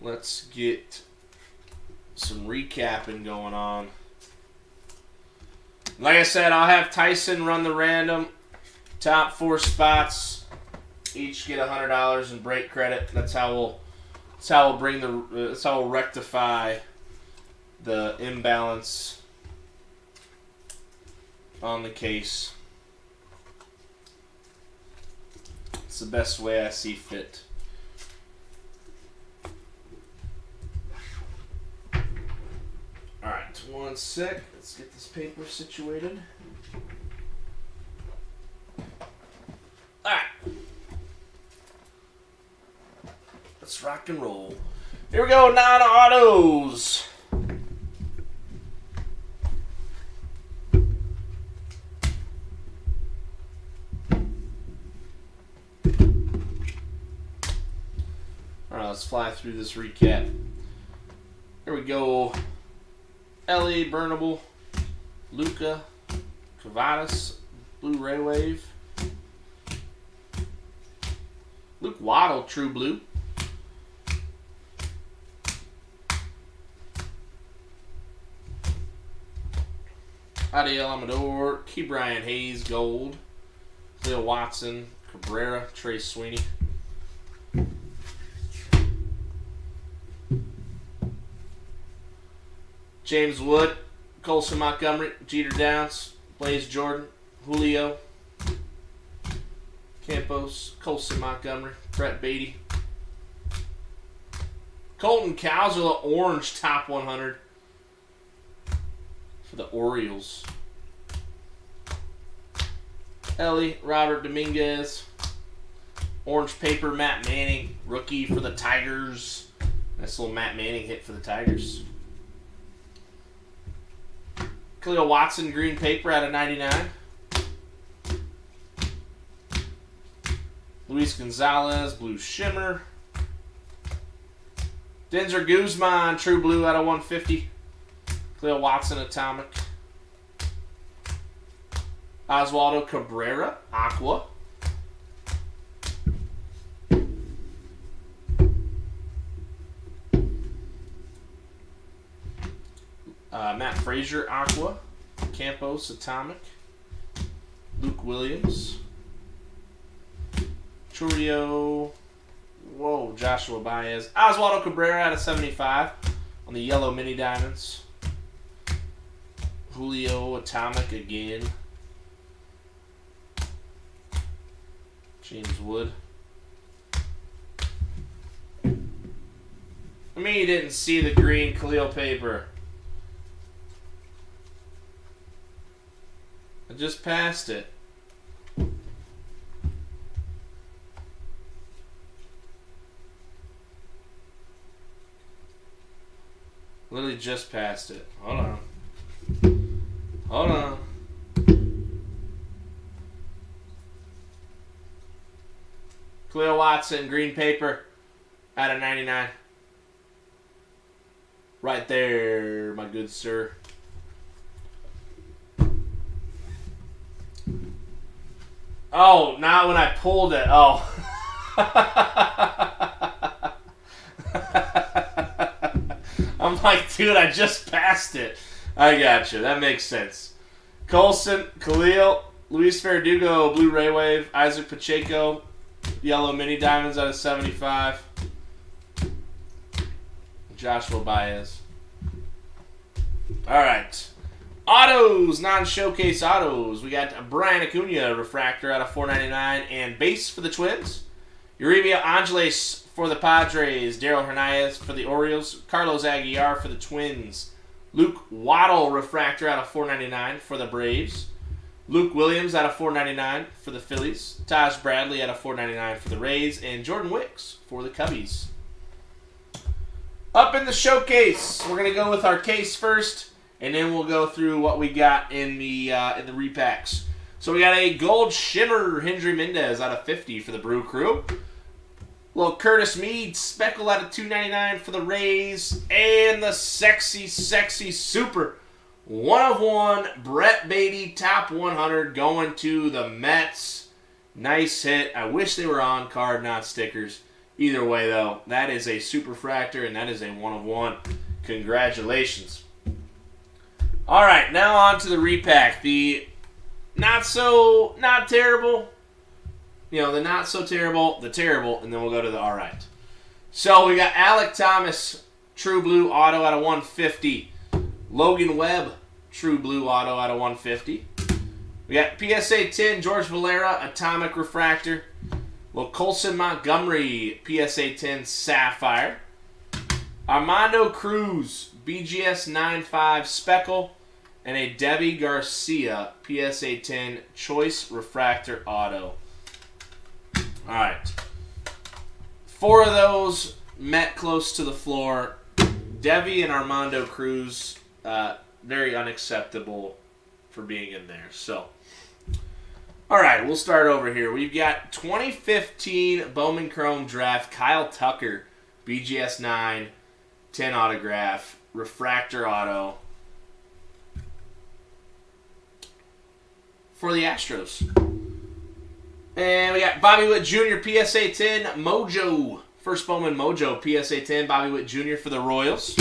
Let's get some recapping going on. Like I said, I'll have Tyson run the random. Top 4 spots each get $100 in break credit. That's how we'll rectify the imbalance on the case. It's the best way I see fit. Alright, one sec. Let's get this paper situated. Alright. Let's rock and roll. Here we go, non-autos. Alright, let's fly through this recap. Here we go. Ellie, Burnable, Luca, Cavadas, Blue Ray Wave, Luke Waddle, True Blue, Adiel Amador, Key Brian Hayes, Gold, Leo Watson, Cabrera, Trey Sweeney, James Wood, Colson Montgomery, Jeter Downs, Blaze Jordan, Julio, Campos, Colson Montgomery, Brett Beatty, Colton Cowser, orange top 100 for the Orioles. Ellie, Robert Dominguez, orange paper, Matt Manning, rookie for the Tigers. Nice little Matt Manning hit for the Tigers. Cleo Watson, green paper out of 99. Luis Gonzalez, blue shimmer. Denzer Guzman, true blue out of 150. Cleo Watson, atomic. Oswaldo Cabrera, aqua. Matt Frazier, aqua. Campos, atomic. Luke Williams. Churio, Whoa, Joshua Baez. Oswaldo Cabrera out of 75 on the yellow mini diamonds. Julio Atomic again. James Wood. I mean, you didn't see the green Khalil paper. I just passed it. Literally just passed it. Hold on. Hold on. Khalil Watson, green paper, out of 99. Right there, my good sir. Oh, not when I pulled it. Oh. I'm like, dude, I just passed it. I got you. That makes sense. Colson, Khalil, Luis Verdugo, Blue Ray Wave, Isaac Pacheco, yellow mini diamonds out of 75. Joshua Baez. All right. Autos, non-showcase autos. We got Brian Acuna, refractor out of 499, and base for the Twins. Uribe Angeles for the Padres. Daryl Hernandez for the Orioles. Carlos Aguilar for the Twins. Luke Waddle, refractor out of 499 for the Braves. Luke Williams out of 499 for the Phillies. Taj Bradley out of 499 for the Rays. And Jordan Wicks for the Cubbies. Up in the showcase, we're going to go with our case first, and then we'll go through what we got in the repacks. So we got a gold shimmer Hendry Mendez out of 50 for the Brew Crew. Little Curtis Mead speckle out of 299 for the Rays. And the sexy, sexy super 1/1 Brett Beatty top 100 going to the Mets. Nice hit. I wish they were on card, not stickers. Either way, though, that is a superfractor, and that is a 1/1. Congratulations. All right, now on to the repack. The not terrible, the not so terrible, the terrible, and then we'll go to the all right. So we got Alec Thomas, True Blue Auto out of 150. Logan Webb, True Blue Auto out of 150. We got PSA 10, George Valera, Atomic Refractor. Well, Colson Montgomery, PSA 10 Sapphire. Armando Cruz, BGS 95 Speckle. And a Debbie Garcia, PSA 10 Choice Refractor Auto. Alright. 4 of those met close to the floor. Debbie and Armando Cruz, very unacceptable for being in there. So, all right, we'll start over here. We've got 2015 Bowman Chrome Draft, Kyle Tucker, BGS 9, 10 autograph, refractor auto for the Astros. And we got Bobby Witt Jr., PSA 10, Mojo, first Bowman Mojo, PSA 10, Bobby Witt Jr. for the Royals.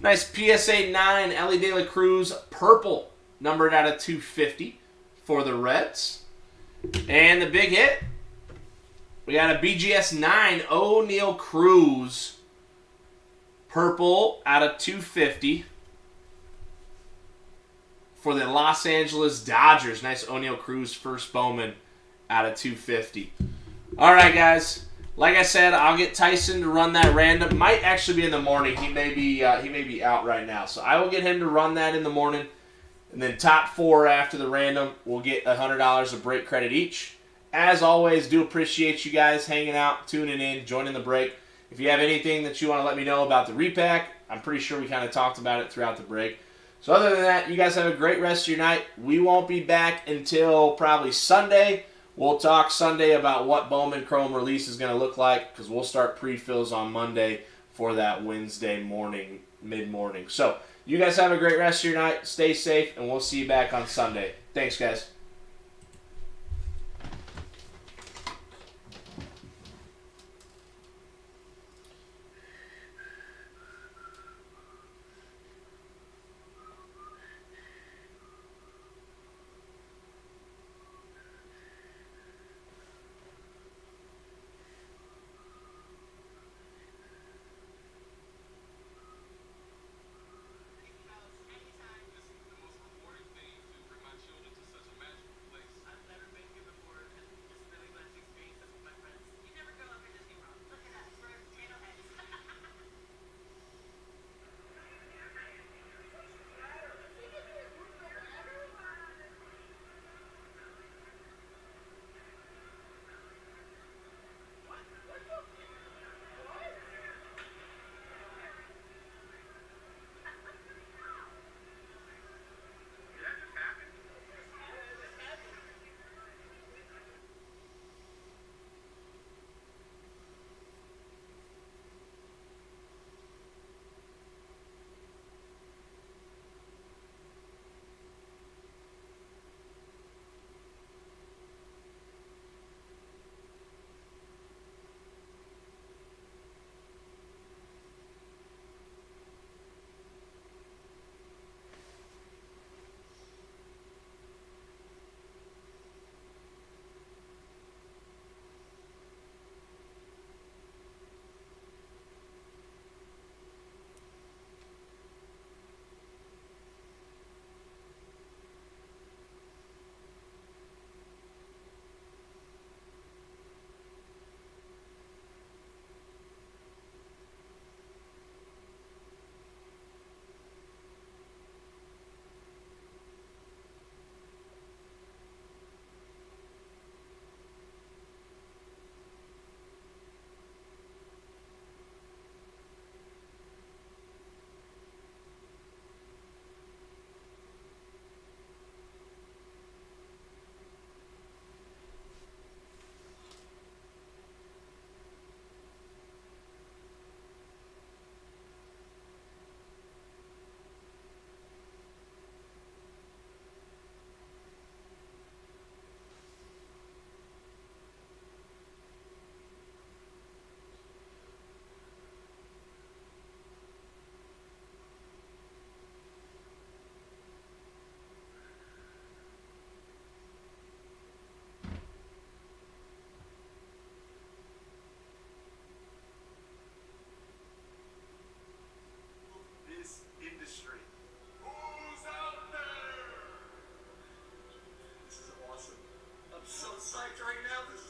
Nice PSA 9, Ellie De La Cruz, purple, numbered out of 250. For the Reds. And the big hit, we got a BGS 9 O'Neal Cruz, purple out of 250 for the Los Angeles Dodgers. Nice O'Neal Cruz first Bowman out of 250. All right, guys. Like I said, I'll get Tyson to run that random. Might actually be in the morning. He may be out right now, so I will get him to run that in the morning. And then top 4 after the random will get $100 of break credit each. As always, do appreciate you guys hanging out, tuning in, joining the break. If you have anything that you want to let me know about the repack, I'm pretty sure we kind of talked about it throughout the break. So other than that, you guys have a great rest of your night. We won't be back until probably Sunday. We'll talk Sunday about what Bowman Chrome release is going to look like because we'll start pre-fills on Monday for that Wednesday morning, mid-morning. So you guys have a great rest of your night. Stay safe, and we'll see you back on Sunday. Thanks, guys. right now. This is